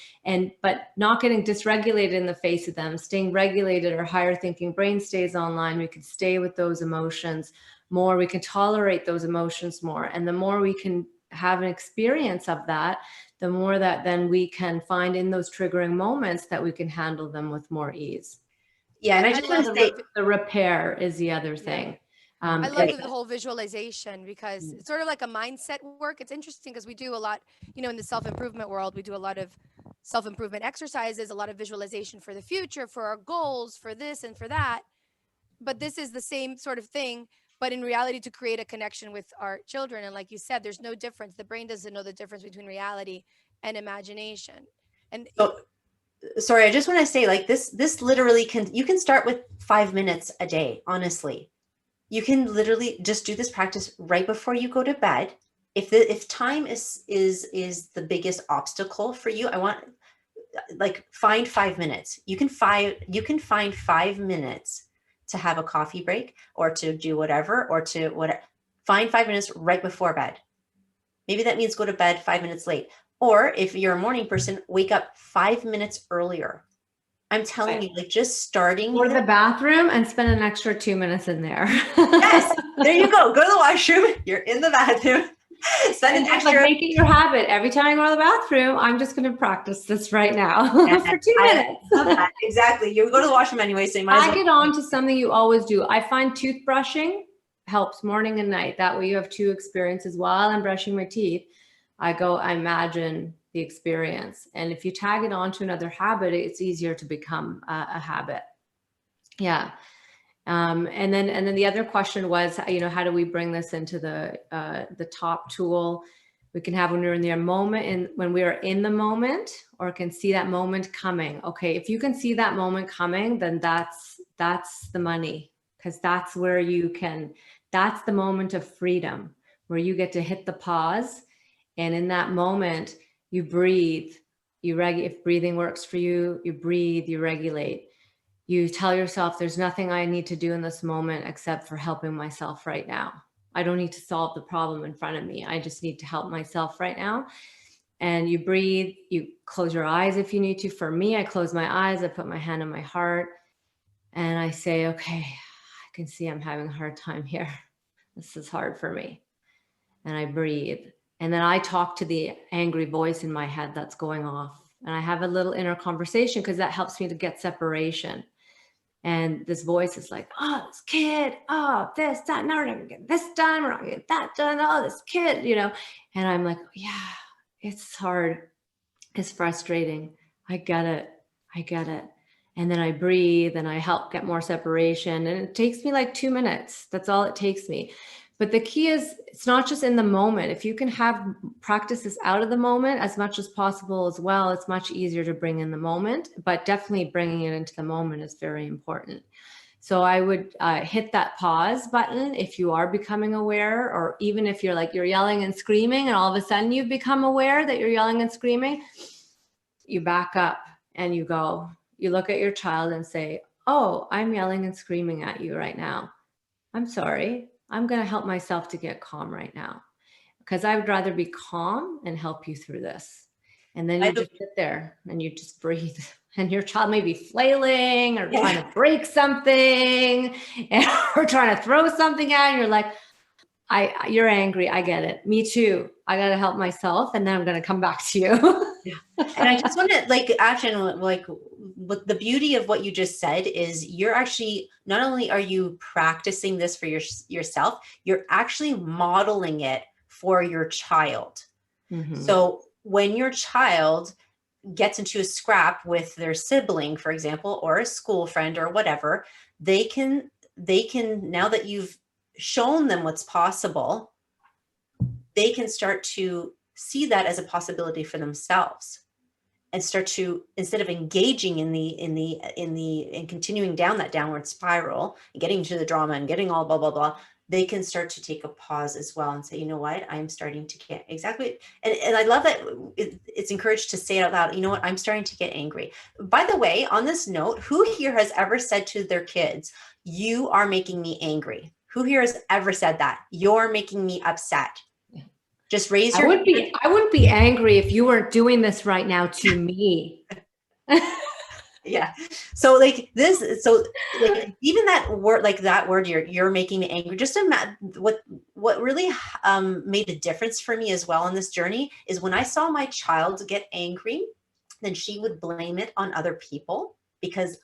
but not getting dysregulated in the face of them, staying regulated. Our higher thinking brain stays online. We can stay with those emotions more. We can tolerate those emotions more. And the more we can have an experience of that, the more that then we can find in those triggering moments that we can handle them with more ease. Yeah, and I just want to say the repair is the other thing. I love the whole visualization, because it's sort of like a mindset work. It's interesting because we do a lot, in the self-improvement world, we do a lot of self-improvement exercises, a lot of visualization for the future, for our goals, for this and for that. But this is the same sort of thing, but in reality, to create a connection with our children. And like you said, there's no difference. The brain doesn't know the difference between reality and imagination. And So, sorry, I just want to say, like, this literally you can start with 5 minutes a day. Honestly, you can literally just do this practice right before you go to bed. If time is the biggest obstacle for you, I want, like, find 5 minutes. You can find 5 minutes to have a coffee break, or to do whatever, or to whatever. Find 5 minutes right before bed. Maybe that means go to bed 5 minutes late. Or if you're a morning person, wake up 5 minutes earlier. I'm telling you, like, just starting. Go to the bathroom and spend an extra 2 minutes in there. Yes, there you go. Go to the washroom. You're in the bathroom. Spend an extra. Like, make it your habit. Every time I go to the bathroom, I'm just going to practice this right now for 2 minutes. Exactly. You go to the washroom anyway, so you might as well. I get on to something you always do. I find toothbrushing helps morning and night. That way you have 2 experiences. While I'm brushing my teeth, I imagine the experience. And if you tag it on to another habit, it's easier to become a habit. Yeah. And then the other question was, how do we bring this into the top tool we can have when we're in the moment, and when we are in the moment, or can see that moment coming? Okay, if you can see that moment coming, then that's the money, because that's where that's the moment of freedom, where you get to hit the pause, and in that moment you breathe. If breathing works for you, you breathe, you regulate. You tell yourself, there's nothing I need to do in this moment except for helping myself right now. I don't need to solve the problem in front of me. I just need to help myself right now. And you breathe, you close your eyes if you need to. For me, I close my eyes, I put my hand on my heart, and I say, okay, I can see I'm having a hard time here. This is hard for me. And I breathe. And then I talk to the angry voice in my head that's going off. And I have a little inner conversation, because that helps me to get separation. And this voice is like, oh, this kid, oh, this, that, no, we're not gonna get this done, we're not gonna get that done, oh, this kid, And I'm like, yeah, it's hard, it's frustrating, I get it. And then I breathe and I help get more separation. And it takes me like 2 minutes. That's all it takes me. But the key is, it's not just in the moment. If you can have practices out of the moment as much as possible as well, it's much easier to bring in the moment, but definitely bringing it into the moment is very important. So I would hit that pause button if you are becoming aware, or even if you're yelling and screaming and all of a sudden you've become aware that you're yelling and screaming, you back up and you look at your child and say, oh, I'm yelling and screaming at you right now. I'm sorry. I'm going to help myself to get calm right now, because I would rather be calm and help you through this. And then you just sit there and you just breathe, and your child may be flailing or trying to break something or trying to throw something at you. You're like, you're angry. I get it. Me too. I got to help myself. And then I'm going to come back to you. And I just want to, Afshan, what the beauty of what you just said is, you're actually, not only are you practicing this for yourself, you're actually modeling it for your child. Mm-hmm. So when your child gets into a scrap with their sibling, for example, or a school friend or whatever, they can, now that you've shown them what's possible, they can start to see that as a possibility for themselves, and start to, instead of engaging in continuing down that downward spiral and getting to the drama and getting all blah, blah, blah, they can start to take a pause as well and say, you know what, I'm starting to get exactly. And I love that it's encouraged to say it out loud. You know what, I'm starting to get angry. By the way, on this note, who here has ever said to their kids, you are making me angry? Who here has ever said that? You're making me upset. Just raise your hand. I wouldn't be angry if you weren't doing this right now to me. Yeah. So even that word, you're making me angry. Just imagine what really made a difference for me as well on this journey is when I saw my child get angry, then she would blame it on other people, because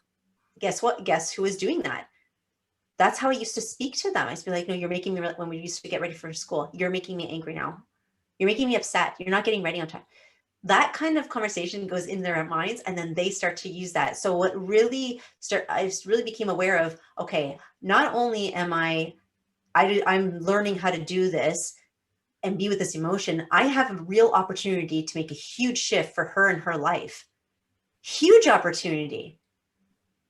guess what? Guess who is doing that? That's how I used to speak to them. I used to be like, no, you're making me, when we used to get ready for school, you're making me angry now. You're making me upset. You're not getting ready on time. That kind of conversation goes in their minds, and then they start to use that. So I really became aware of, okay, not only am I I'm learning how to do this and be with this emotion, I have a real opportunity to make a huge shift for her in her life. Huge opportunity.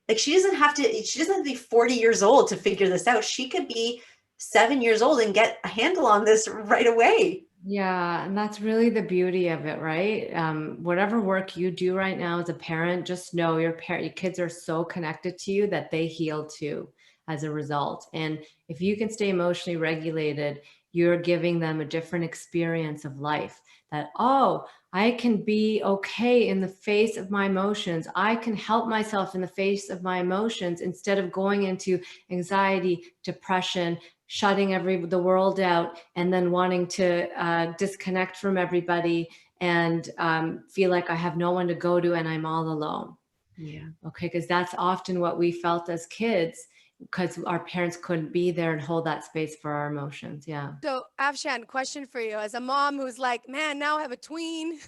Like she doesn't have to be 40 years old to figure this out. She could be 7 years old and get a handle on this right away. Yeah, and that's really the beauty of it, right? Whatever work you do right now as a parent, just know your kids are so connected to you that they heal too as a result. And if you can stay emotionally regulated, you're giving them a different experience of life. That, oh, I can be okay in the face of my emotions. I can help myself in the face of my emotions instead of going into anxiety, depression, shutting the world out, and then wanting to disconnect from everybody and feel like I have no one to go to and I'm all alone. Yeah. Okay, because that's often what we felt as kids, because our parents couldn't be there and hold that space for our emotions. Yeah. So Afshan, question for you. As a mom who's like, man, now I have a tween.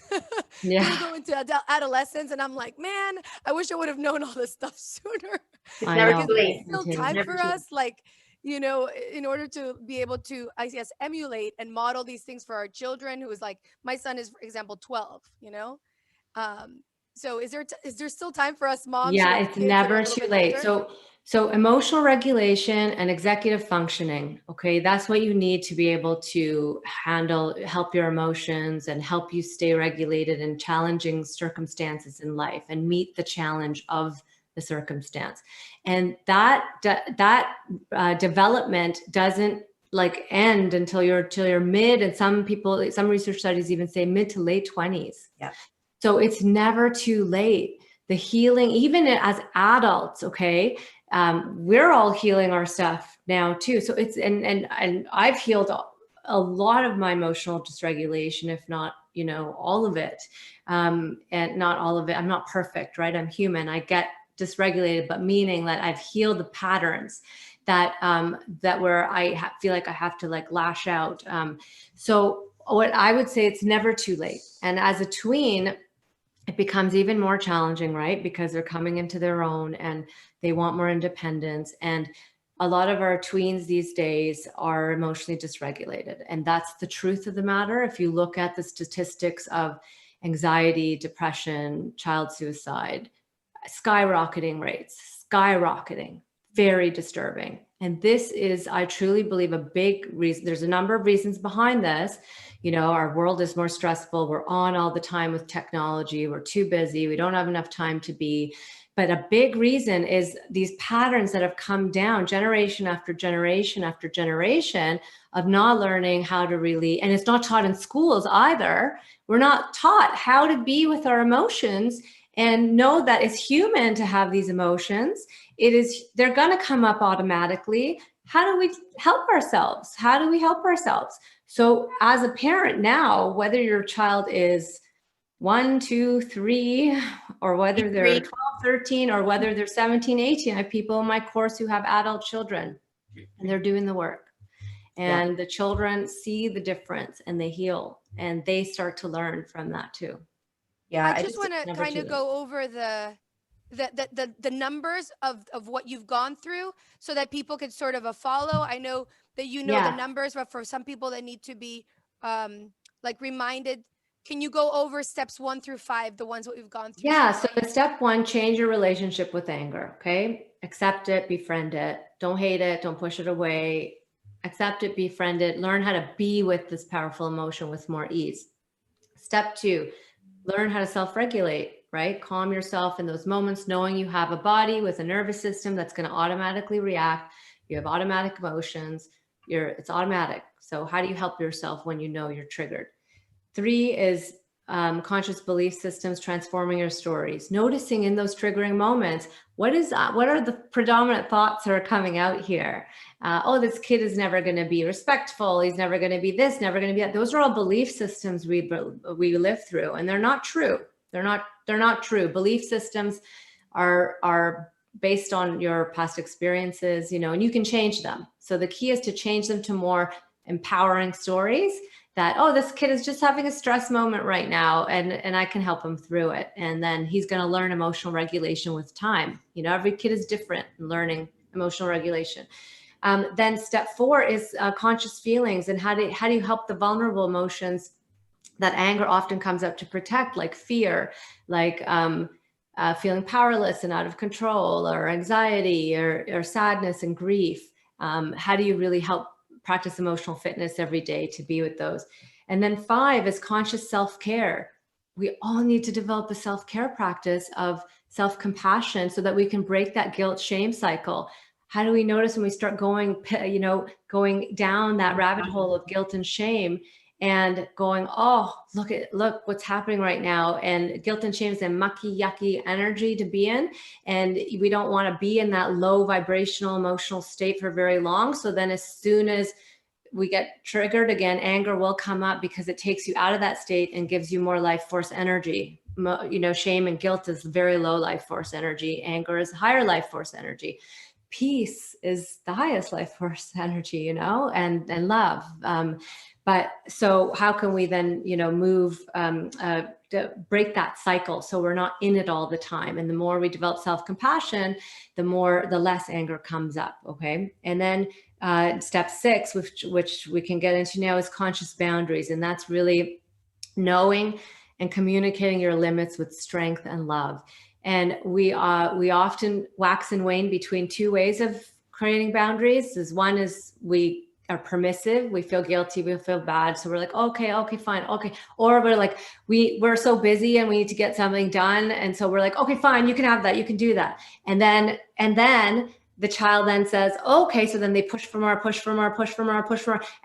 Yeah. Gonna go into adolescence, and I'm like, man, I wish I would have known all this stuff sooner. I never know. too late. Still Continue. time Never for too late. us, like, you know, in order to be able to, I guess, emulate and model these things for our children. Who is like, my son is, for example, 12. You know, so is there still time for us moms? Yeah, Who have it's kids that are a never little too bit late. older? So emotional regulation and executive functioning, okay, that's what you need to be able to help your emotions and help you stay regulated in challenging circumstances in life and meet the challenge of the circumstance. And that development doesn't like end until you're mid, and some research studies even say mid to late 20s. Yeah. So it's never too late. The healing, even as adults, okay, we're all healing our stuff now too. So it's, and I've healed a lot of my emotional dysregulation, if not, you know, all of it. And not all of it. I'm not perfect, right? I'm human. I get dysregulated, but meaning that I've healed the patterns that where I feel like I have to like lash out. So what I would say, it's never too late. And as a tween, it becomes even more challenging, right? Because they're coming into their own and they want more independence. And a lot of our tweens these days are emotionally dysregulated. And that's the truth of the matter. If you look at the statistics of anxiety, depression, child suicide, skyrocketing rates, very disturbing. And this is, I truly believe, a big reason. There's a number of reasons behind this. You know, our world is more stressful. We're on all the time with technology. We're too busy. We don't have enough time to be. But a big reason is these patterns that have come down generation after generation after generation of not learning how to really, and it's not taught in schools either. We're not taught how to be with our emotions and know that it's human to have these emotions. They're going to come up automatically. How do we help ourselves? How do we help ourselves? So as a parent now, whether your child is 1, 2, 3, or whether they're 12, 13, or whether they're 17, 18, I have people in my course who have adult children and they're doing the work. And the children see the difference and they heal and they start to learn from that too. Yeah. I just want to kind of go over the numbers of what you've gone through so that people could sort of follow. I know that you know the numbers, but for some people that need to be like reminded, can you go over steps 1 through 5, the ones that we've gone through? Yeah. So the step 1, change your relationship with anger. Okay. Accept it, befriend it. Don't hate it. Don't push it away. Accept it, befriend it. Learn how to be with this powerful emotion with more ease. Step 2, learn how to self-regulate, right? Calm yourself in those moments, knowing you have a body with a nervous system that's going to automatically react. You have automatic emotions. It's automatic. So how do you help yourself when you know you're triggered? 3 is conscious belief systems, transforming your stories, noticing in those triggering moments, what are the predominant thoughts that are coming out here? Oh, this kid is never going to be respectful. He's never going to be this, never going to be that. Those are all belief systems we live through, and they're not true. They're not true. Belief systems are based on your past experiences, you know, and you can change them. So the key is to change them to more empowering stories that, oh, this kid is just having a stress moment right now and I can help him through it. And then he's going to learn emotional regulation with time. You know, every kid is different in learning emotional regulation. Then step 4 is conscious feelings, and how do you help the vulnerable emotions that anger often comes up to protect, like fear, like feeling powerless and out of control, or anxiety, or sadness and grief. How do you really help practice emotional fitness every day to be with those? And then 5 is conscious self-care. We all need to develop a self-care practice of self-compassion so that we can break that guilt shame cycle. How do we notice when we start going down that rabbit hole of guilt and shame, and going, oh, look what's happening right now. And guilt and shame is a mucky, yucky energy to be in. And we don't want to be in that low vibrational emotional state for very long. So then as soon as we get triggered again, anger will come up, because it takes you out of that state and gives you more life force energy. Shame and guilt is very low life force energy. Anger is higher life force energy. Peace is the highest life force energy, and love. But so how can we then, move, to break that cycle so we're not in it all the time? And the more we develop self-compassion, the less anger comes up. Okay. And then step 6, which we can get into now, is conscious boundaries. And that's really knowing and communicating your limits with strength and love. And we often wax and wane between 2 ways of creating boundaries. One is we are permissive, we feel guilty, we feel bad, so we're like, okay, fine, okay. Or we're like, we're so busy and we need to get something done, and so we're like, okay, fine, you can have that, you can do that. And then the child then says, okay, so then they push for more,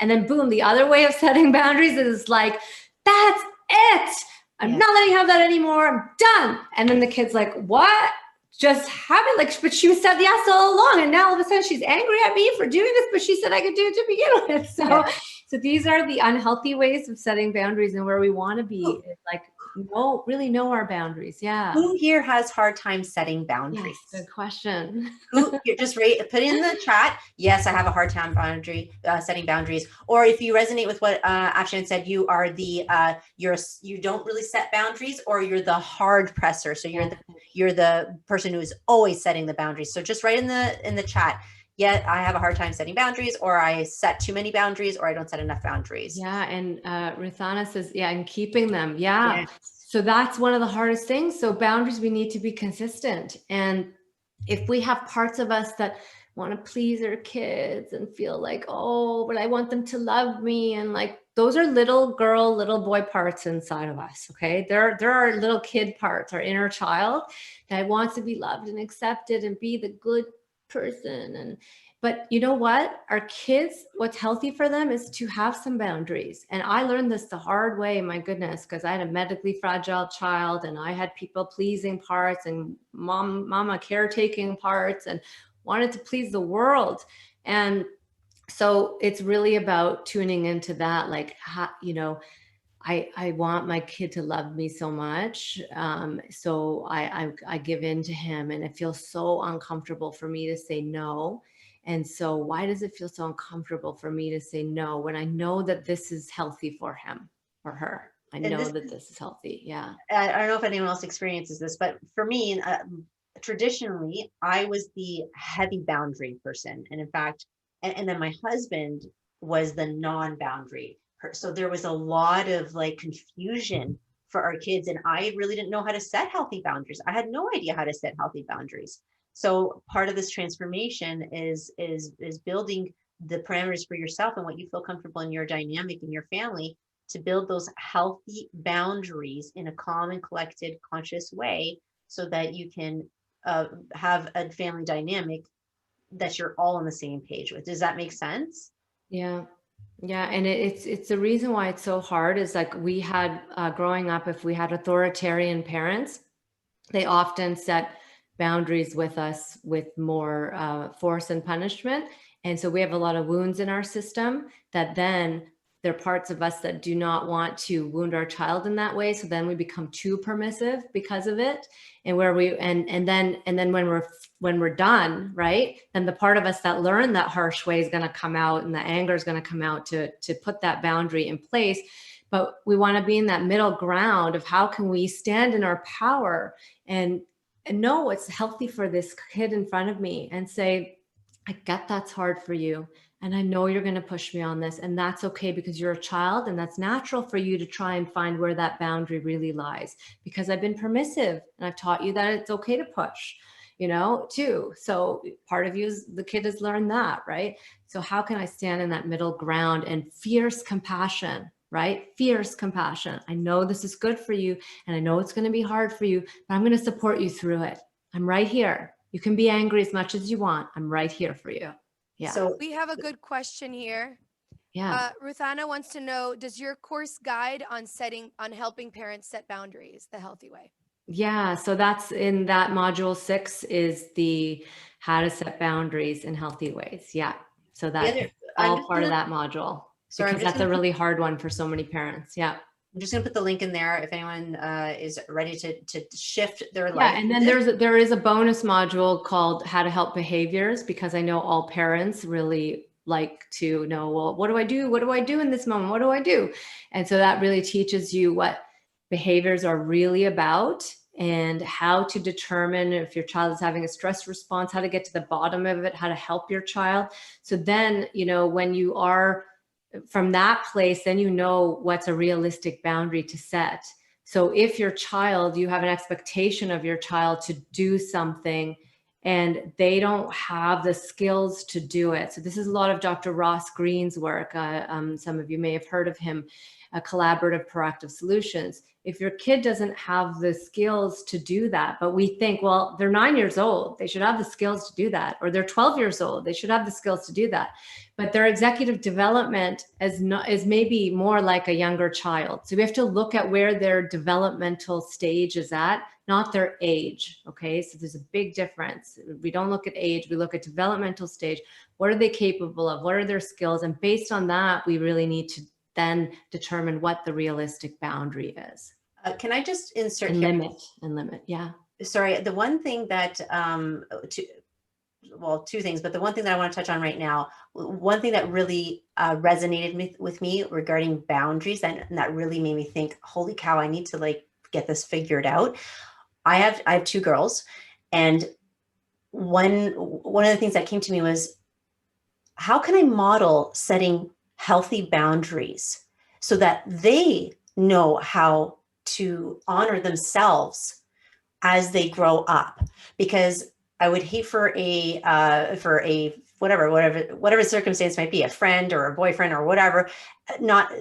and then boom, the other way of setting boundaries is like, that's it, I'm not letting you have that anymore, I'm done. And then the kid's like, what just happened? But she said yes all along, and now all of a sudden she's angry at me for doing this, but she said I could do it to begin with. So these are the unhealthy ways of setting boundaries, and where we want to be is like, really know our boundaries. Yeah. Who here has hard time setting boundaries? Yes, good question. Who, just put in the chat. Yes, I have a hard time setting boundaries. Or if you resonate with what Afshan said, you are you don't really set boundaries, or you're the hard presser. So you're the person who is always setting the boundaries. So just write in the chat. Yeah, I have a hard time setting boundaries, or I set too many boundaries, or I don't set enough boundaries. Yeah, and Rithana says, and keeping them. Yeah. Yes. So that's one of the hardest things. So boundaries, we need to be consistent. And if we have parts of us that want to please our kids and feel like, oh, but I want them to love me, and like, those are little girl, little boy parts inside of us. Okay. There are little kid parts, our inner child that wants to be loved and accepted and be the good person. But you know what? Our kids, what's healthy for them is to have some boundaries. And I learned this the hard way, my goodness, because I had a medically fragile child, and I had people pleasing parts and mama caretaking parts, and wanted to please the world. And so it's really about tuning into that, like, I want my kid to love me so much. So I give in to him, and it feels so uncomfortable for me to say no. And so why does it feel so uncomfortable for me to say no when I know that this is healthy for him or her? I know that this is healthy. Yeah. I don't know if anyone else experiences this, but for me, traditionally, I was the heavy boundary person. And in fact, and then my husband was the non-boundary. So there was a lot of like confusion for our kids, and I really didn't know how to set healthy boundaries. I had no idea how to set healthy boundaries. So part of this transformation is building the parameters for yourself and what you feel comfortable in your dynamic in your family, to build those healthy boundaries in a calm and collected, conscious way, so that you can have a family dynamic that you're all on the same page with. Does that make sense? Yeah. Yeah. And it's the reason why it's so hard is like, we had growing up, if we had authoritarian parents, they often set boundaries with us with more force and punishment. And so we have a lot of wounds in our system that then there are parts of us that do not want to wound our child in that way. So then we become too permissive because of it. And where we, and then when we're done, right, then the part of us that learned that harsh way is going to come out, and the anger is going to come out to put that boundary in place. But we want to be in that middle ground of how can we stand in our power and know what's healthy for this kid in front of me, and say, I get that's hard for you. And I know you're going to push me on this, and that's okay because you're a child, and that's natural for you to try and find where that boundary really lies, because I've been permissive and I've taught you that it's okay to push, too. So part of you is the kid has learned that, right? So how can I stand in that middle ground and fierce compassion, right? Fierce compassion. I know this is good for you and I know it's going to be hard for you, but I'm going to support you through it. I'm right here. You can be angry as much as you want. I'm right here for you. Yeah. So we have a good question here. Yeah. Ruthana wants to know, does your course guide on helping parents set boundaries the healthy way? Yeah. So that's in that module 6 is the how to set boundaries in healthy ways. Yeah. So that's all part of that module. Sorry, because that's a really hard one for so many parents. Yeah. I'm just going to put the link in there if anyone is ready to shift their life. Yeah, and then there is a bonus module called How to Help Behaviors, because I know all parents really like to know, well, what do I do? What do I do in this moment? What do I do? And so that really teaches you what behaviors are really about and how to determine if your child is having a stress response, how to get to the bottom of it, how to help your child. So then, when you are from that place, then you know what's a realistic boundary to set. So if your child, you have an expectation of your child to do something and they don't have the skills to do it. So this is a lot of Dr. Ross Green's work. Some of you may have heard of him, Collaborative Proactive Solutions. If your kid doesn't have the skills to do that, but we think, well, they're 9 years old, they should have the skills to do that. Or they're 12 years old, they should have the skills to do that. But their executive development is maybe more like a younger child. So we have to look at where their developmental stage is at, not their age. Okay, so there's a big difference. We don't look at age, we look at developmental stage. What are they capable of? What are their skills? And based on that, we really need to then determine what the realistic boundary is. Can I just insert and here? Limit. Yeah. Sorry, the one thing that, two things, but the one thing that I want to touch on right now, one thing that really resonated with me regarding boundaries, and that really made me think, holy cow, I need to get this figured out. I have 2 girls, and one of the things that came to me was, how can I model setting healthy boundaries so that they know how to honor themselves as they grow up? Because I would hate for a whatever circumstance might be, a friend or a boyfriend or whatever, not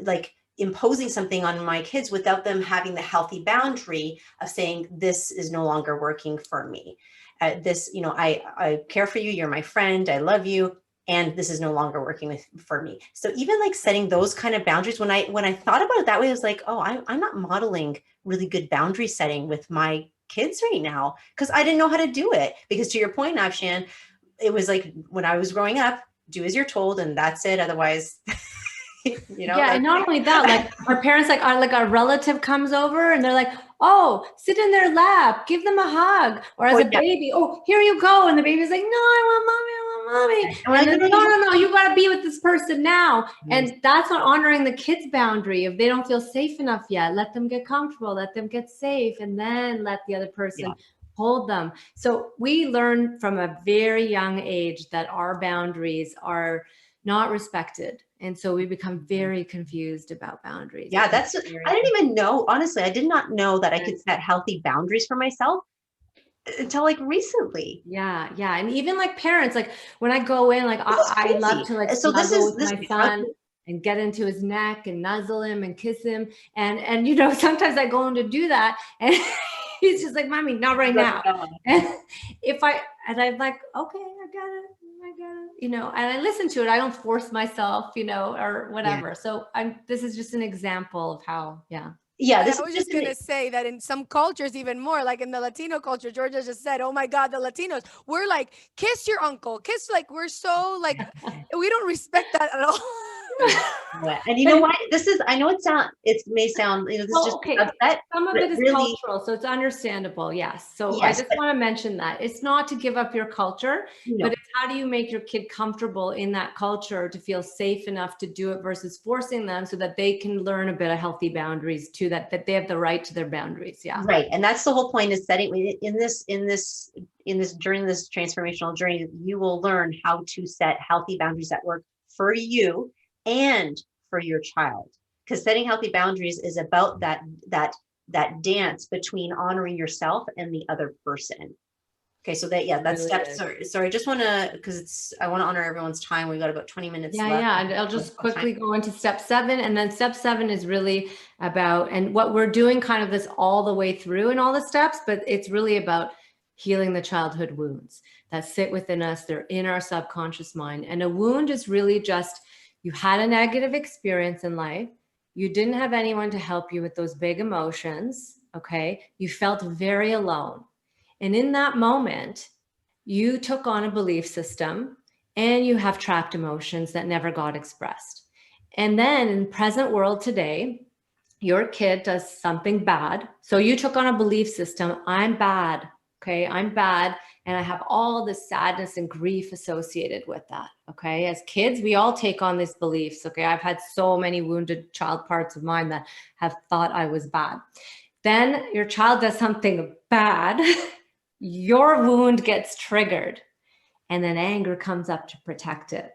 imposing something on my kids without them having the healthy boundary of saying, this is no longer working for me. I care for you. You're my friend. I love you. And this is no longer working for me. So even setting those kind of boundaries, when I thought about it that way, I was like, oh, I'm not modeling really good boundary setting with my kids right now, because I didn't know how to do it. Because to your point, Afshan, it was like when I was growing up, do as you're told, and that's it. Otherwise, Yeah, and not only that, our parents, our relative comes over and they're like, oh, sit in their lap, give them a hug. Or as a baby, oh, here you go. And the baby's like, no, I want mommy. And then, no, you got to be with this person now. Mm-hmm. And that's not honoring the kid's boundary. If they don't feel safe enough yet, let them get comfortable, let them get safe, and then let the other person hold them. So we learn from a very young age that our boundaries are not respected. And so we become very confused about boundaries. Yeah, I didn't even know, honestly, I did not know that I could set healthy boundaries for myself until recently. Yeah. And even parents, when I go in, I love to snuggle with my son and get into his neck and nuzzle him and kiss him. And sometimes I go in to do that and he's just like, mommy, not right now. And I'm like, okay, I got it. And I listen to it. I don't force myself, or whatever. Yeah. So this is just an example of how, I was just going to say that in some cultures, even more, like in the Latino culture, Georgia just said, oh my God, the Latinos, we're like, kiss your uncle, we're so we don't respect that at all. And you know what? I know it may sound, this is just upset. Some of it is really cultural, so it's understandable. Yes. So I just want to mention that it's not to give up your culture, but it's how do you make your kid comfortable in that culture to feel safe enough to do it versus forcing them so that they can learn a bit of healthy boundaries too, that they have the right to their boundaries. Yeah. Right. And that's the whole point, is setting in this during this transformational journey, you will learn how to set healthy boundaries that work for you and for your child. Because setting healthy boundaries is about that dance between honoring yourself and the other person. Okay, so that's step. Sorry, I just want to, because I want to honor everyone's time. We've got about 20 minutes left. Yeah, and I'll just quickly go into step 7, and then step 7 is really about, and what we're doing kind of this all the way through in all the steps, but it's really about healing the childhood wounds that sit within us. They're in our subconscious mind. And a wound is really just, you had a negative experience in life. You didn't have anyone to help you with those big emotions. Okay. You felt very alone. And in that moment, you took on a belief system and you have trapped emotions that never got expressed. And then in the present world today, your kid does something bad. So you took on a belief system. I'm bad. Okay. I'm bad. And I have all this sadness and grief associated with that. Okay. As kids, we all take on these beliefs. Okay. I've had so many wounded child parts of mine that have thought I was bad. Then your child does something bad. Your wound gets triggered, and then anger comes up to protect it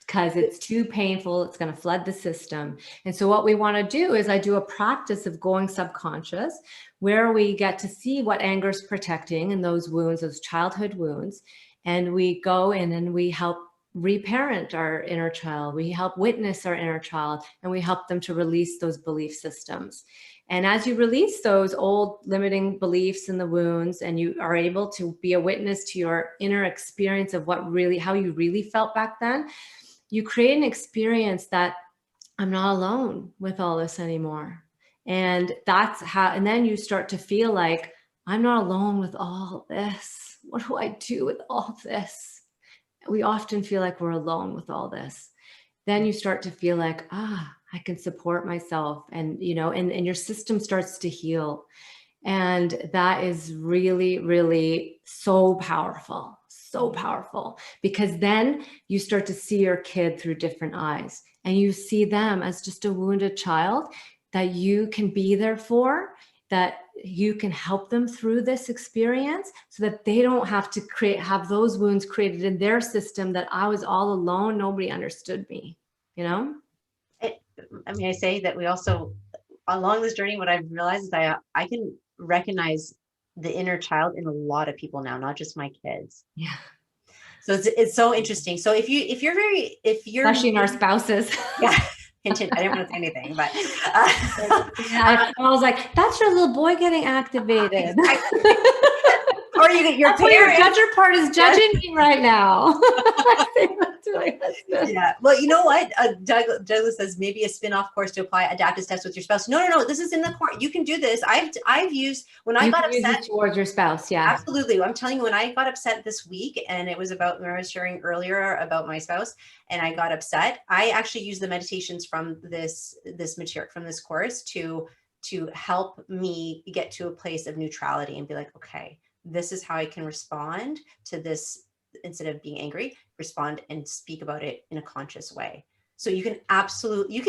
because it's too painful. It's going to flood the system. And so what we want to do is I do a practice of going subconscious where we get to see what anger is protecting and those wounds, those childhood wounds. And we go in and we help reparent our inner child. We help witness our inner child, and we help them to release those belief systems. And as you release those old limiting beliefs and the wounds, and you are able to be a witness to your inner experience of how you really felt back then, you create an experience that I'm not alone with all this anymore. And and then you start to feel like I'm not alone with all this. What do I do with all this? We often feel like we're alone with all this. Then you start to feel like, I can support myself, and and your system starts to heal. And that is really, really so powerful, because then you start to see your kid through different eyes, and you see them as just a wounded child that you can be there for, that you can help them through this experience so that they don't have to have those wounds created in their system, that I was all alone, nobody understood me, I say that we also, along this journey, what I've realized is I can recognize the inner child in a lot of people now, not just my kids. Yeah. So it's so interesting. So if you're especially in our spouses. Yeah. Hint, I didn't want to say anything, but I was like, that's your little boy getting activated. Or your parents. Your judger part is judging me right now. Yeah. Well, you know what? Douglas says maybe a spin-off course to apply adaptive steps with your spouse. No. This is in the course. You can do this. I've used when I got upset towards your spouse. Yeah, absolutely. I'm telling you, when I got upset this week, and it was about when I was sharing earlier about my spouse, and I got upset, I actually used the meditations from this material, from this course to help me get to a place of neutrality and be like, okay, this is how I can respond to this. Instead of being angry, respond and speak about it in a conscious way. So you can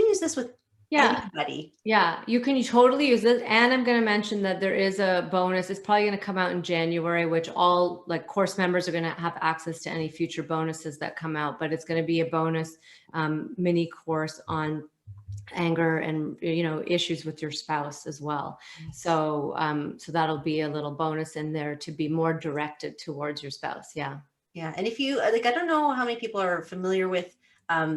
use this with anybody. Yeah, you can totally use this. And I'm going to mention that there is a bonus. It's probably going to come out in January, which all course members are going to have access to any future bonuses that come out, but it's going to be a bonus mini course on anger and issues with your spouse as well. So that'll be a little bonus in there to be more directed towards your spouse. Yeah. And if you I don't know how many people are familiar with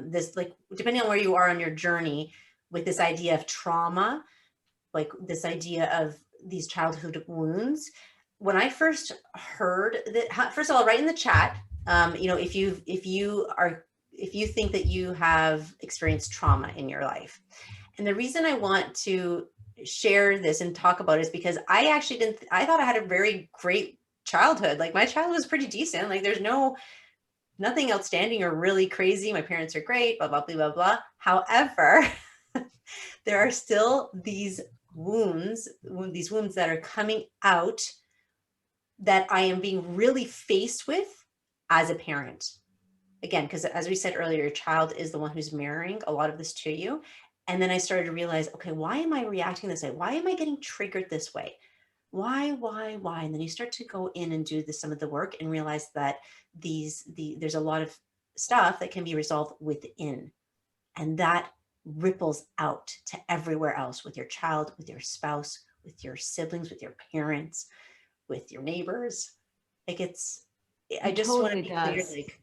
this, depending on where you are on your journey with this idea of trauma, this idea of these childhood wounds. When I first heard that, first of all, write in the chat, if you think that you have experienced trauma in your life. And the reason I want to share this and talk about it is because I thought I had a very great childhood. My childhood was pretty decent. There's nothing outstanding or really crazy. My parents are great, blah, blah, blah, blah, blah. However, there are still these wounds that are coming out that I am being really faced with as a parent. Again, because as we said earlier, your child is the one who's mirroring a lot of this to you. And then I started to realize, okay, why am I reacting this way? Why am I getting triggered this way? why? And then you start to go in and do some of the work and realize that there's a lot of stuff that can be resolved within, and that ripples out to everywhere else, with your child, with your spouse, with your siblings, with your parents, with your neighbors. Like I just want to be clear, like,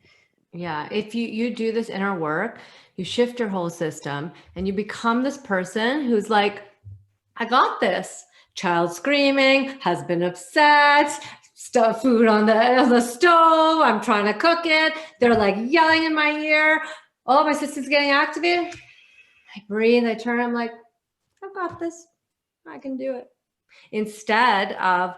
yeah, if you do this inner work, you shift your whole system and you become this person who's like, I got this. Child screaming, husband upset, stuff food on the stove, I'm trying to cook it. They're like yelling in my ear. Oh, my system's getting activated. I breathe, I turn, I'm like, I've got this. I can do it. Instead of,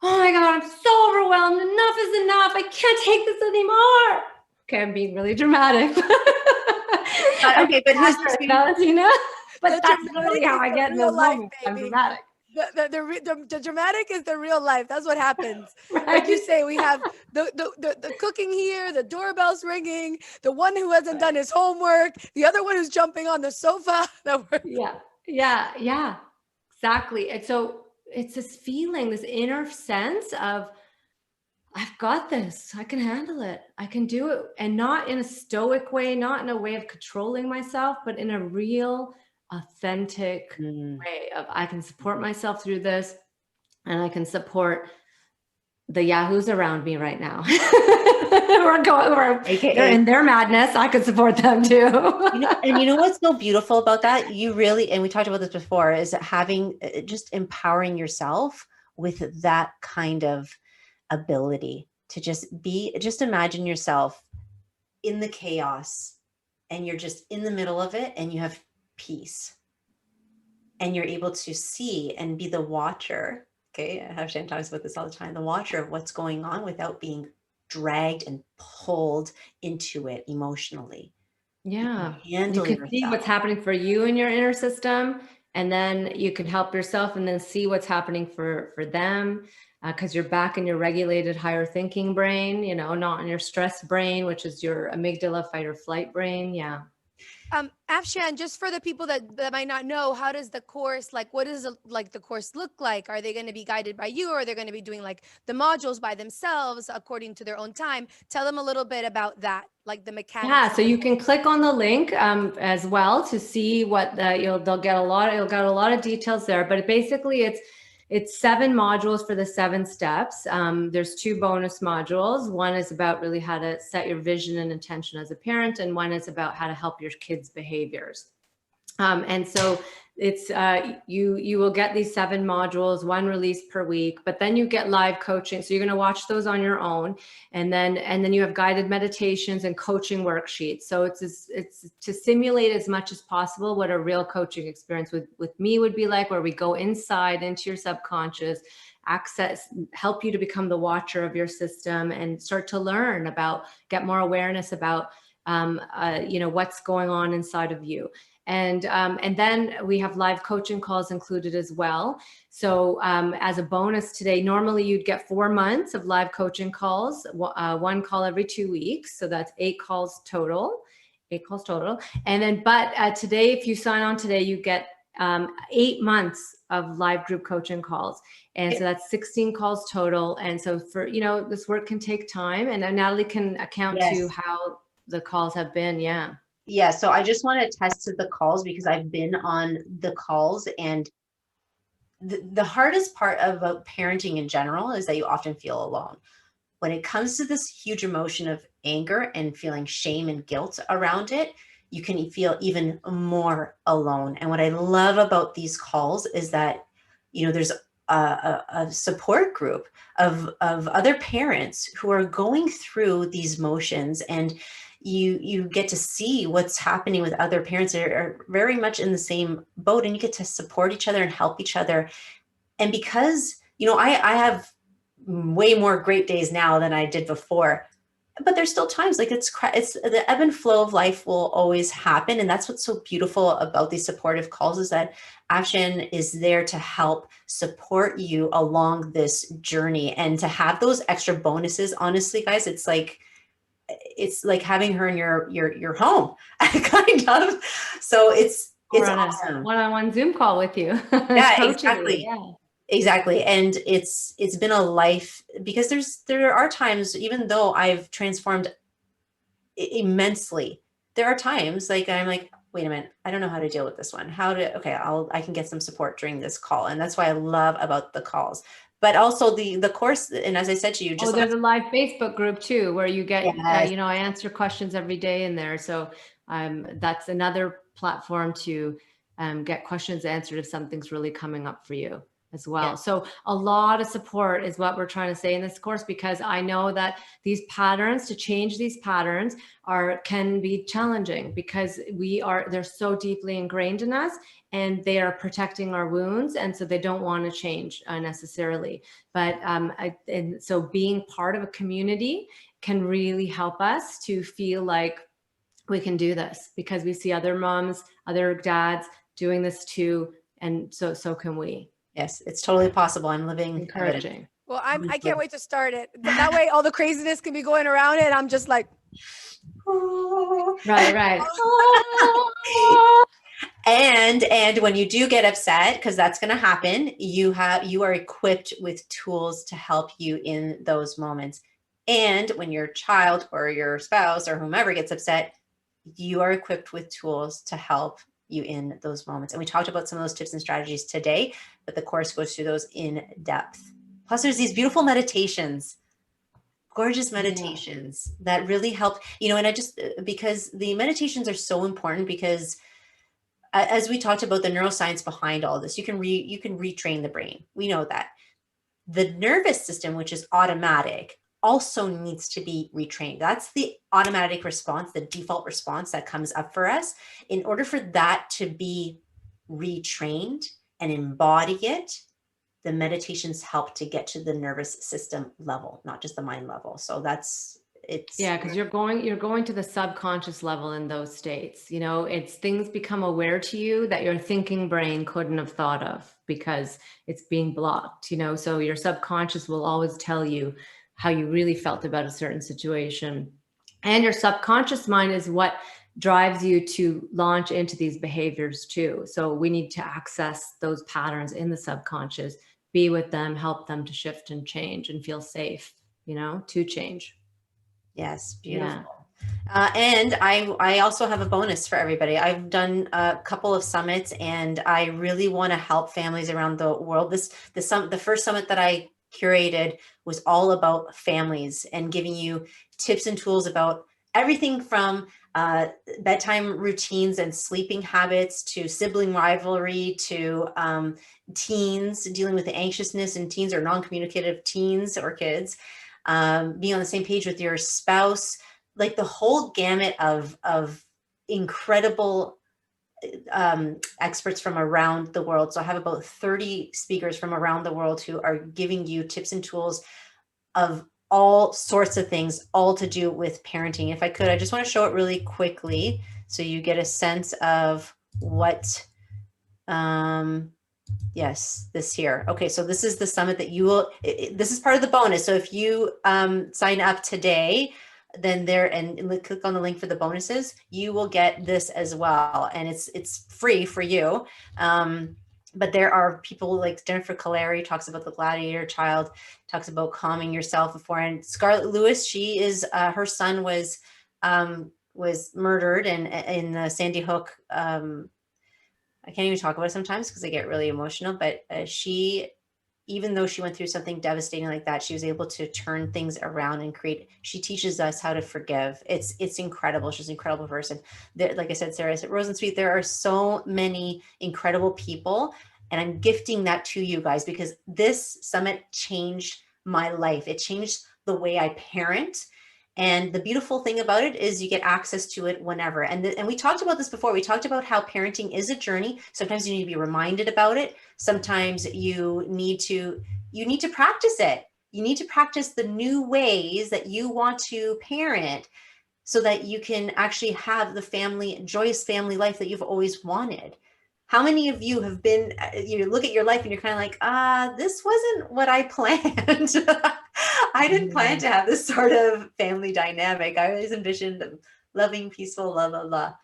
oh my God, I'm so overwhelmed. Enough is enough. I can't take this anymore. Okay, I'm being really dramatic. Okay, but who's this, Valentina? But that's dramatic really how I get in those moments. I'm baby. dramatic. The dramatic is the real life. That's what happens. Right. Like you say, we have the cooking here, the doorbell's ringing, the one who hasn't done his homework, the other one who's jumping on the sofa. Yeah, exactly. And so it's this feeling, this inner sense of, I've got this, I can handle it, I can do it. And not in a stoic way, not in a way of controlling myself, but in a real, authentic way of, I can support myself through this, and I can support the yahoos around me right now. They're in their madness. I could support them too. And you know what's so beautiful about that? You really, and we talked about this before, is having, just empowering yourself with that kind of ability to just imagine yourself in the chaos, and you're just in the middle of it, and you have peace, and you're able to see and be the watcher. Okay, Afshan talks about this all the time, the watcher of what's going on without being dragged and pulled into it emotionally. Yeah, you can see what's happening for you in your inner system, and then you can help yourself and then see what's happening for them, because you're back in your regulated higher thinking brain, not in your stress brain, which is your amygdala fight or flight brain. Yeah. Afshan, just for the people that might not know, how does the course, what does the course look like? Are they going to be guided by you, or are they going to be doing the modules by themselves according to their own time? Tell them a little bit about that, the mechanics. Yeah, so you can click on the link as well to see what you'll get a lot of details there, but basically it's 7 modules for the 7 steps. There's 2 bonus modules. One is about really how to set your vision and intention as a parent, and one is about how to help your kids' behaviors. And so it's you will get these 7 modules, 1 release per week, but then you get live coaching. So you're going to watch those on your own, and then you have guided meditations and coaching worksheets. So it's to simulate as much as possible what a real coaching experience with me would be like, where we go inside into your subconscious, help you to become the watcher of your system, and start to learn about, get more awareness about what's going on inside of you. And then we have live coaching calls included as well. So as a bonus today, normally you'd get 4 months of live coaching calls, 1 call every 2 weeks. So that's 8 calls total. And then, but today, if you sign on today, you get 8 months of live group coaching calls. And so that's 16 calls total. And so for, this work can take time, and Natalie can account to how the calls have been. Yeah. Yeah, so I just want to attest to the calls, because I've been on the calls, and the hardest part about parenting in general is that you often feel alone. When it comes to this huge emotion of anger and feeling shame and guilt around it, you can feel even more alone. And what I love about these calls is that, there's a support group of other parents who are going through these motions, and you get to see what's happening with other parents that are very much in the same boat, and you get to support each other and help each other. And because, I have way more great days now than I did before, but there's still times it's the ebb and flow of life will always happen. And that's what's so beautiful about these supportive calls, is that Afshan is there to help support you along this journey, and to have those extra bonuses. Honestly, guys, it's like having her in your home, kind of. So it's awesome. One-on-one Zoom call with you. Yeah, exactly. Exactly. And it's been a life, because there are times, even though I've transformed immensely, there are times like I'm like, wait a minute, I don't know how to deal with this one. Okay, I can get some support during this call. And that's why I love about the calls. But also the course, and as I said to you, just there's a live Facebook group too, where you get, Yes. I answer questions every day in there. So that's another platform to get questions answered if something's really coming up for you as well. Yeah. So a lot of support is what we're trying to say in this course, because I know that these patterns, to change these patterns can be challenging, because they're so deeply ingrained in us, and they are protecting our wounds. And so they don't want to change necessarily. But and so being part of a community can really help us to feel like we can do this, because we see other moms, other dads doing this too. And so can we. Yes, it's totally possible. I'm living Encouraging. evidence. Well, I can't wait to start it. That way all the craziness can be going around it. And I'm just like, Right. And when you do get upset, because that's going to happen, you are equipped with tools to help you in those moments. And when your child or your spouse or whomever gets upset, you are equipped with tools to help you in those moments. And we talked about some of those tips and strategies today, but the course goes through those in depth. Plus, there's these beautiful meditations, gorgeous meditations that really help, and because the meditations are so important, because as we talked about the neuroscience behind all this, you can retrain the brain. We know that. The nervous system, which is automatic, also needs to be retrained. That's the automatic response, the default response that comes up for us. In order for that to be retrained and embody it, the meditations help to get to the nervous system level, not just the mind level. So because you're going to the subconscious level in those states. It's things become aware to you that your thinking brain couldn't have thought of, because it's being blocked. So your subconscious will always tell you how you really felt about a certain situation, and your subconscious mind is what drives you to launch into these behaviors too. So we need to access those patterns in the subconscious, be with them, help them to shift and change and feel safe, to change. Yes, beautiful. Yeah. And I also have a bonus for everybody. I've done a couple of summits, and I really want to help families around the world. The first summit that I curated was all about families and giving you tips and tools about everything from bedtime routines and sleeping habits, to sibling rivalry, to teens, dealing with the anxiousness in teens or non-communicative teens or kids, being on the same page with your spouse, like the whole gamut of incredible experts from around the world. So I have about 30 speakers from around the world who are giving you tips and tools of all sorts of things, all to do with parenting. If I could, I just want to show it really quickly so you get a sense of what, yes, this here. Okay, so this is the summit that you will, this is part of the bonus. So if you sign up today, then click on the link for the bonuses, you will get this as well. And it's free for you. But there are people like Jennifer Caleri talks about the gladiator child, talks about calming yourself before. And Scarlett Lewis, she is, her son was murdered in the Sandy Hook. I can't even talk about it sometimes because I get really emotional, but even though she went through something devastating like that, she was able to turn things around and she teaches us how to forgive. It's incredible. She's an incredible person. Like I said, Sarah said, Rosensweet, there are so many incredible people, and I'm gifting that to you guys because this summit changed my life. It changed the way I parent. And the beautiful thing about it is you get access to it whenever. And we talked about this before. We talked about how parenting is a journey. Sometimes you need to be reminded about it. Sometimes you need to practice it. You need to practice the new ways that you want to parent so that you can actually have the joyous family life that you've always wanted. How many of you have been, you look at your life and you're kind of like, this wasn't what I planned. I didn't plan to have this sort of family dynamic. I always envisioned loving, peaceful, la, la, la.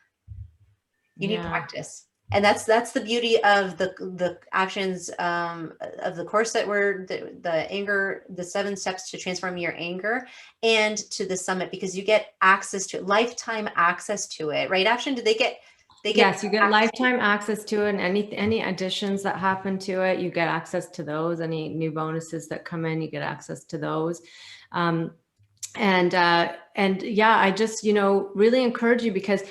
You need practice. And that's the beauty of the actions of the course that we're the anger, the 7 steps to transform your anger, and to the summit, because you get access to lifetime access to it, right? Afshan, did they get yes, you get lifetime access to it, and any additions that happen to it, you get access to those. Any new bonuses that come in, you get access to those. And yeah, I just, really encourage you, because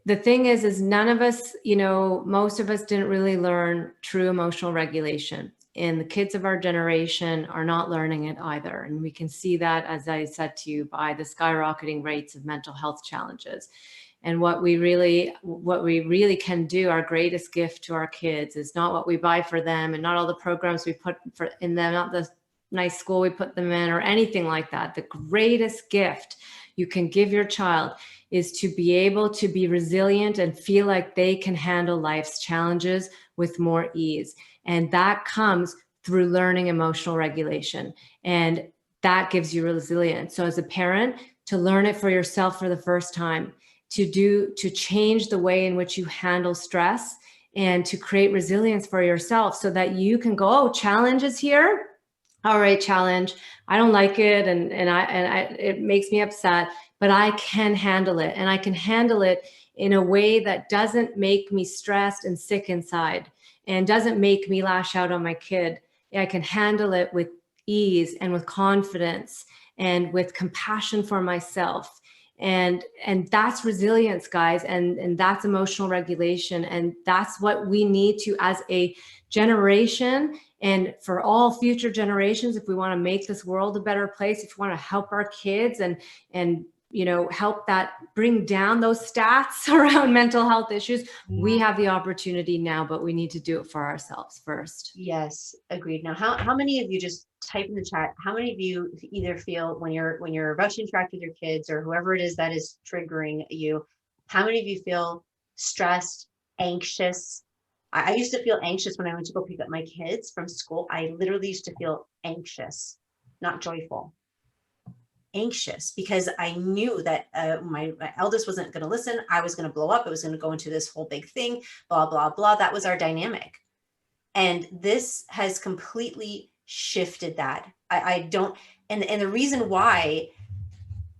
the thing is none of us, most of us didn't really learn true emotional regulation, and the kids of our generation are not learning it either. And we can see that, as I said to you, by the skyrocketing rates of mental health challenges. And what we really can do, our greatest gift to our kids, is not what we buy for them, and not all the programs we put in them, not the nice school we put them in, or anything like that. The greatest gift you can give your child is to be able to be resilient and feel like they can handle life's challenges with more ease. And that comes through learning emotional regulation. And that gives you resilience. So as a parent, to learn it for yourself for the first time, to change the way in which you handle stress, and to create resilience for yourself, so that you can go, oh, challenge is here. All right, challenge. I don't like it, and it makes me upset, but I can handle it, and I can handle it in a way that doesn't make me stressed and sick inside, and doesn't make me lash out on my kid. I can handle it with ease and with confidence and with compassion for myself. And that's resilience, guys, and that's emotional regulation, and that's what we need to, as a generation, and for all future generations, if we want to make this world a better place, if we want to help our kids and help that bring down those stats around mental health issues, we have the opportunity now, but we need to do it for ourselves first. Yes, agreed. Now, how many of you, just type in the chat, how many of you either feel when you're about to interact with your kids, or whoever it is that is triggering you, how many of you feel stressed, anxious? I used to feel anxious when I went to go pick up my kids from school. I literally used to feel anxious, not joyful. Anxious, because I knew that my eldest wasn't going to listen. I was going to blow up. It was going to go into this whole big thing, blah, blah, blah. That was our dynamic. And this has completely shifted that. I don't, and the reason why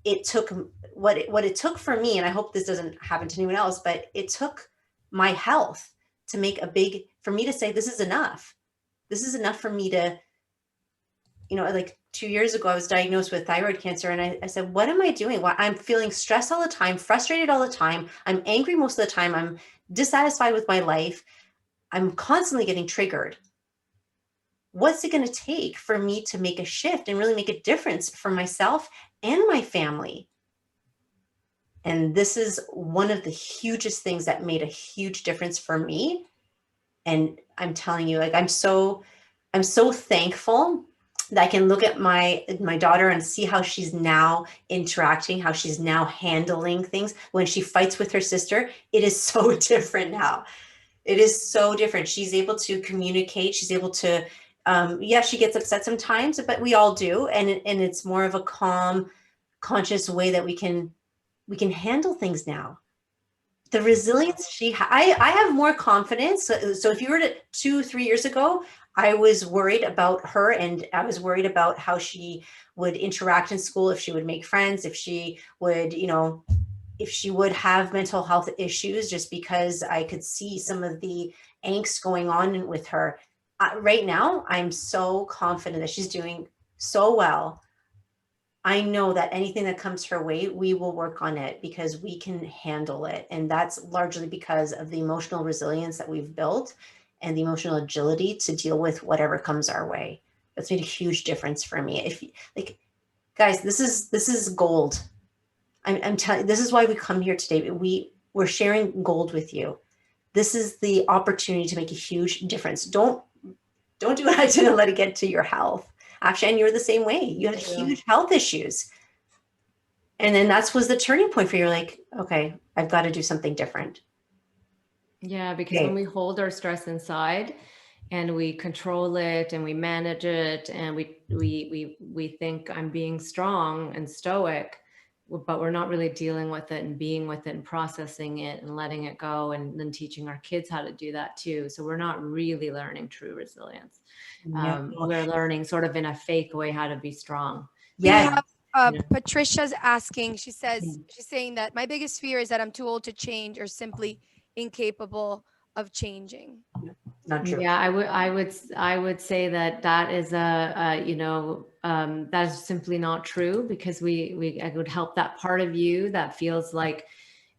it took what it took for me, and I hope this doesn't happen to anyone else, but it took my health to make for me to say, this is enough. This is enough for me to, like 2 years ago, I was diagnosed with thyroid cancer. And I said, what am I doing? Well, I'm feeling stressed all the time, frustrated all the time. I'm angry most of the time. I'm dissatisfied with my life. I'm constantly getting triggered. What's it going to take for me to make a shift and really make a difference for myself and my family? And this is one of the hugest things that made a huge difference for me. And I'm telling you, like, I'm so thankful that I can look at my daughter and see how she's now interacting, how she's now handling things. When she fights with her sister, it is so different now. It is so different. She's able to communicate. She's able to, she gets upset sometimes, but we all do. And it's more of a calm, conscious way that we can handle things now. The resilience I have more confidence. So if you were to 2-3 years ago, I was worried about her, and I was worried about how she would interact in school, if she would make friends, if she would, if she would have mental health issues, just because I could see some of the angst going on with her. Right now, I'm so confident that she's doing so well. I know that anything that comes her way, we will work on it because we can handle it. And that's largely because of the emotional resilience that we've built and the emotional agility to deal with whatever comes our way. That's made a huge difference for me. If, like, guys, this is gold. I'm telling you, this is why we come here today. We're sharing gold with you. This is the opportunity to make a huge difference. Don't do what I did and let it get to your health. Afshan, you're the same way. You had huge health issues. And then that was the turning point for you. You're like, okay, I've got to do something different. Yeah, because when we hold our stress inside and we control it and we manage it and we think I'm being strong and stoic, but we're not really dealing with it and being with it and processing it and letting it go, and then teaching our kids how to do that too. So we're not really learning true resilience. We're learning sort of in a fake way how to be strong. Yeah. Patricia's asking, she's saying that my biggest fear is that I'm too old to change or simply incapable of changing. Not true. Yeah, I would say that is that is simply not true, because I would help that part of you that feels like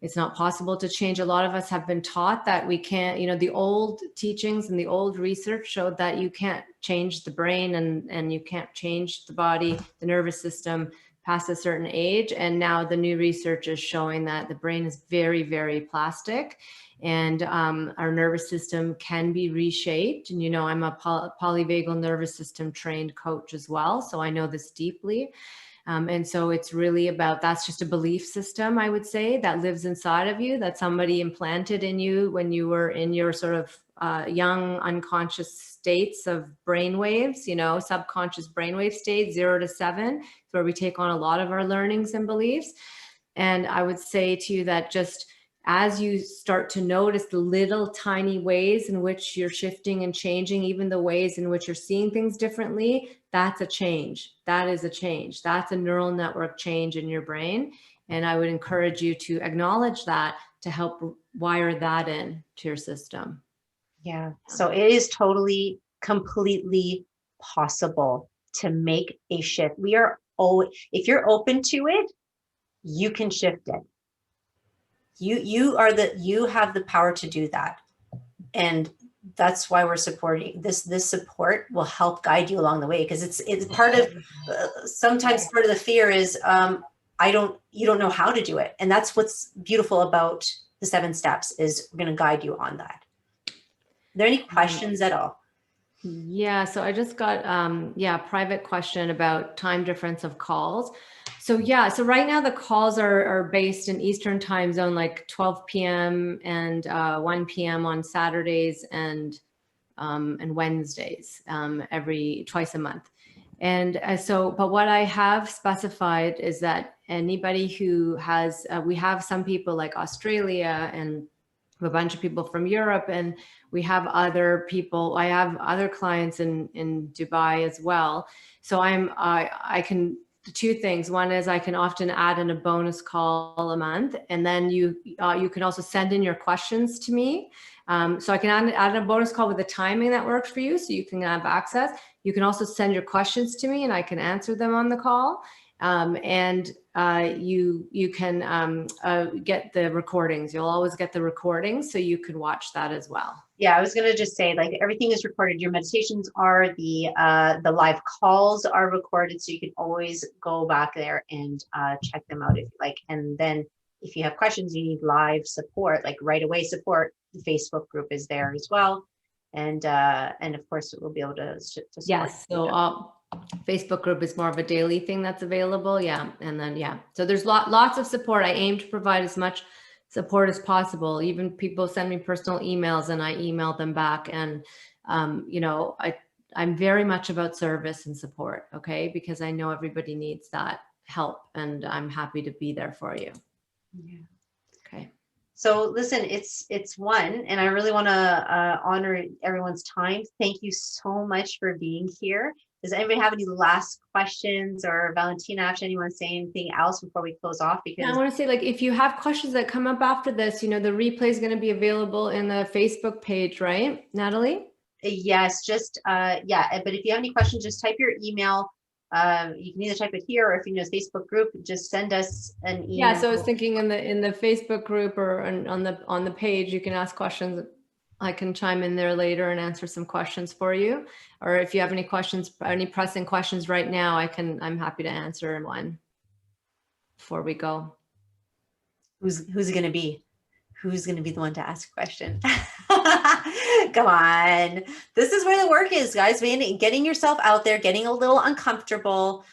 it's not possible to change. A lot of us have been taught that we can't, the old teachings and the old research showed that you can't change the brain and you can't change the body, the nervous system past a certain age. And now the new research is showing that the brain is very, very plastic, and our nervous system can be reshaped. And, I'm a polyvagal nervous system trained coach as well, so I know this deeply. And so it's really about, that's just a belief system, I would say, that lives inside of you, that somebody implanted in you when you were in your sort of young unconscious states of brainwaves, subconscious brainwave states, 0 to 7, where we take on a lot of our learnings and beliefs. And I would say to you that just as you start to notice the little tiny ways in which you're shifting and changing, even the ways in which you're seeing things differently, that's a change. That is a change. That's a neural network change in your brain. And I would encourage you to acknowledge that, to help wire that in to your system. Yeah. So it is totally, completely possible to make a shift. If you're open to it, you can shift it. You have the power to do that. And that's why we're supporting this. This support will help guide you along the way, because it's part of, sometimes part of the fear is, you don't know how to do it. And that's what's beautiful about the 7 steps, is we're going to guide you on that. Are there any questions at all? Yeah, so I just got a private question about time difference of calls. So right now the calls are based in Eastern time zone, like 12 p.m. and 1 p.m. on Saturdays and Wednesdays, twice a month. And but what I have specified is that anybody who has, we have some people like Australia and a bunch of people from Europe, and we have other people. I have other clients in Dubai as well. So I can, 2 things. One is I can often add in a bonus call a month, and then you can also send in your questions to me. So I can add a bonus call with the timing that works for you, so you can have access. You can also send your questions to me, and I can answer them on the call. And you can get the recordings. You'll always get the recordings, so you can watch that as well. Yeah, I was going to just say, like, everything is recorded. Your meditations are, the live calls are recorded, so you can always go back there and check them out if you like. And then if you have questions, you need live support, like right away support. The Facebook group is there as well, and of course we'll be able to support. Yes, so Facebook group is more of a daily thing that's available. Yeah, and then so there's lots of support. I aim to provide as much support as possible. Even people send me personal emails and I email them back. And, I'm very much about service and support. Okay. Because I know everybody needs that help, and I'm happy to be there for you. Yeah. Okay. So listen, it's 1, and I really want to honor everyone's time. Thank you so much for being here. Does anybody have any last questions, or Valentina, Afshan, anyone say anything else before we close off? Because I want to say, like, if you have questions that come up after this, the replay is going to be available in the Facebook page, right, Natalie? Yes, just but if you have any questions, just type your email. You can either type it here, or if you know the Facebook group, just send us an email. Yeah, so I was thinking in the Facebook group or on the page, you can ask questions. I can chime in there later and answer some questions for you. Or if you have any questions, any pressing questions right now, I'm happy to answer one before we go. Who's it going to be? Who's going to be the one to ask a question? Come on. This is where the work is, guys. Getting yourself out there, getting a little uncomfortable,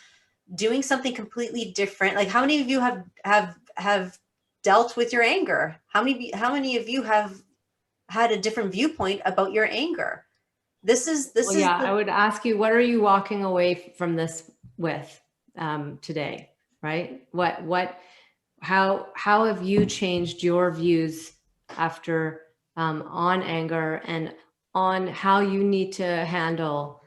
doing something completely different. Like, how many of you have dealt with your anger? How many of you have had a different viewpoint about your anger? I would ask you, what are you walking away from this with today? right? How have you changed your views after on anger and on how you need to handle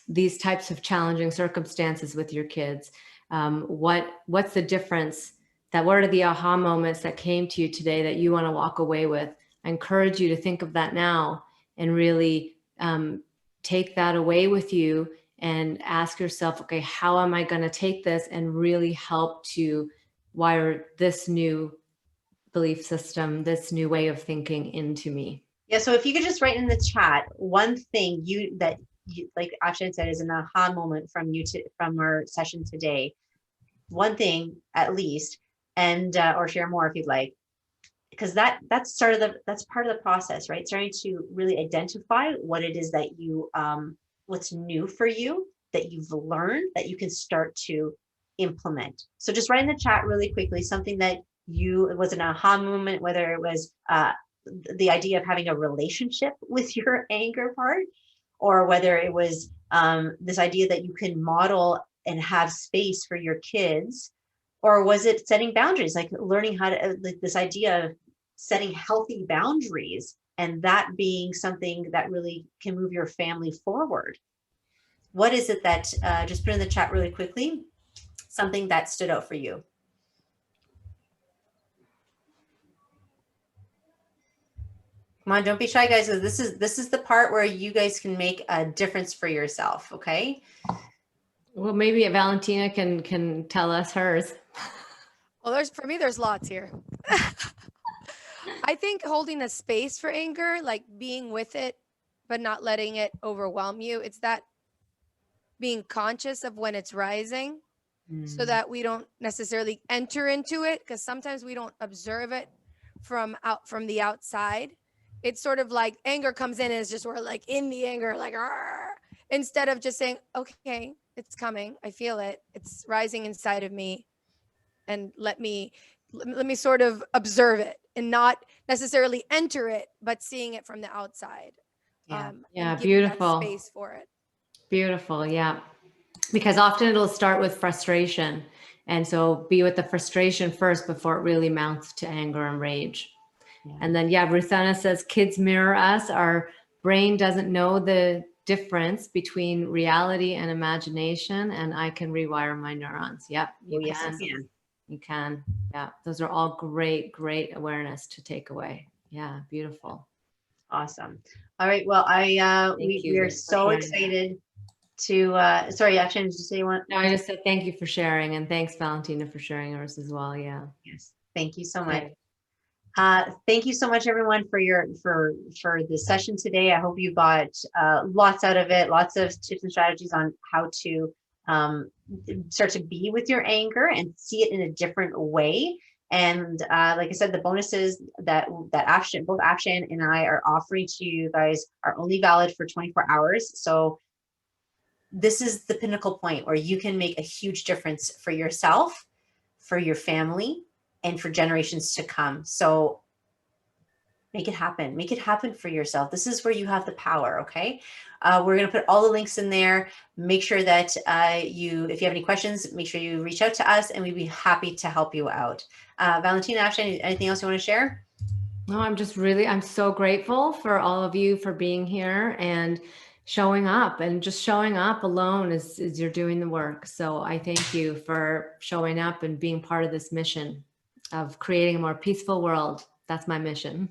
these types of challenging circumstances with your kids? What's the difference? What are the aha moments that came to you today that you want to walk away with? I encourage you to think of that now and really take that away with you and ask yourself, okay, how am I going to take this and really help to wire this new belief system, this new way of thinking into me? Yeah. So if you could just write in the chat one thing that you, like Afshan said, is an aha moment from our session today. One thing at least, and or share more if you'd like, because that's part of the process, right? Starting to really identify what it is that you what's new for you, that you've learned, that you can start to implement. So just write in the chat really quickly something that it was an aha moment, whether it was the idea of having a relationship with your anger part, or whether it was this idea that you can model and have space for your kids, or was it setting boundaries, like learning how to, like this idea of setting healthy boundaries, and that being something that really can move your family forward. What is it that, just put in the chat really quickly, something that stood out for you? Come on, don't be shy, guys, because this is the part where you guys can make a difference for yourself, okay? Well, maybe Valentina can tell us hers. Well, for me, there's lots here. I think holding a space for anger, like being with it, but not letting it overwhelm you. It's that being conscious of when it's rising so that we don't necessarily enter into it, because sometimes we don't observe it from the outside. It's sort of like anger comes in and it's just, we're like in the anger, like, instead of just saying, okay, it's coming. I feel it. It's rising inside of me. And let me sort of observe it and not necessarily enter it, but seeing it from the outside. Yeah, beautiful. That space for it. Beautiful. Yeah. Because often it'll start with frustration. And so be with the frustration first before it really mounts to anger and rage. Yeah. And then, Ruthana says, kids mirror us. Our brain doesn't know the difference between reality and imagination, and I can rewire my neurons. Yep. You can. Yeah. Those are all great awareness to take away. Yeah. Beautiful. Awesome. All right. Well, we are so excited to, sorry, Afshan, did you say you want? No, I just said thank you for sharing, and thanks, Valentina, for sharing yours as well. Yeah. Yes. Thank you so much. Thank you so much, everyone, for the session today. I hope you got lots out of it, lots of tips and strategies on how to start to be with your anger and see it in a different way. And like I said, the bonuses that both Afshan and I are offering to you guys are only valid for 24 hours. So this is the pinnacle point where you can make a huge difference for yourself, for your family, and for generations to come. So make it happen. Make it happen for yourself. This is where you have the power, okay? We're going to put all the links in there. Make sure that if you have any questions, make sure you reach out to us and we'd be happy to help you out. Valentina, Afshan, anything else you want to share? No, I'm so grateful for all of you for being here and showing up, and just showing up alone is you're doing the work. So I thank you for showing up and being part of this mission of creating a more peaceful world. That's my mission.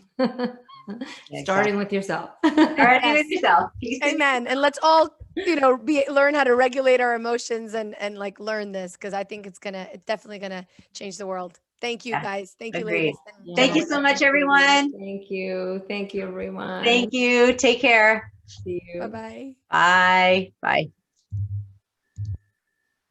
Starting with yourself. Starting with yourself. Amen. And let's all, learn how to regulate our emotions and like learn this, because I think it's definitely gonna change the world. Thank you, guys. Thank you, ladies. Thank you so much, everyone. Thank you. Thank you, everyone. Thank you. Take care. See you. Bye-bye. Bye. Bye.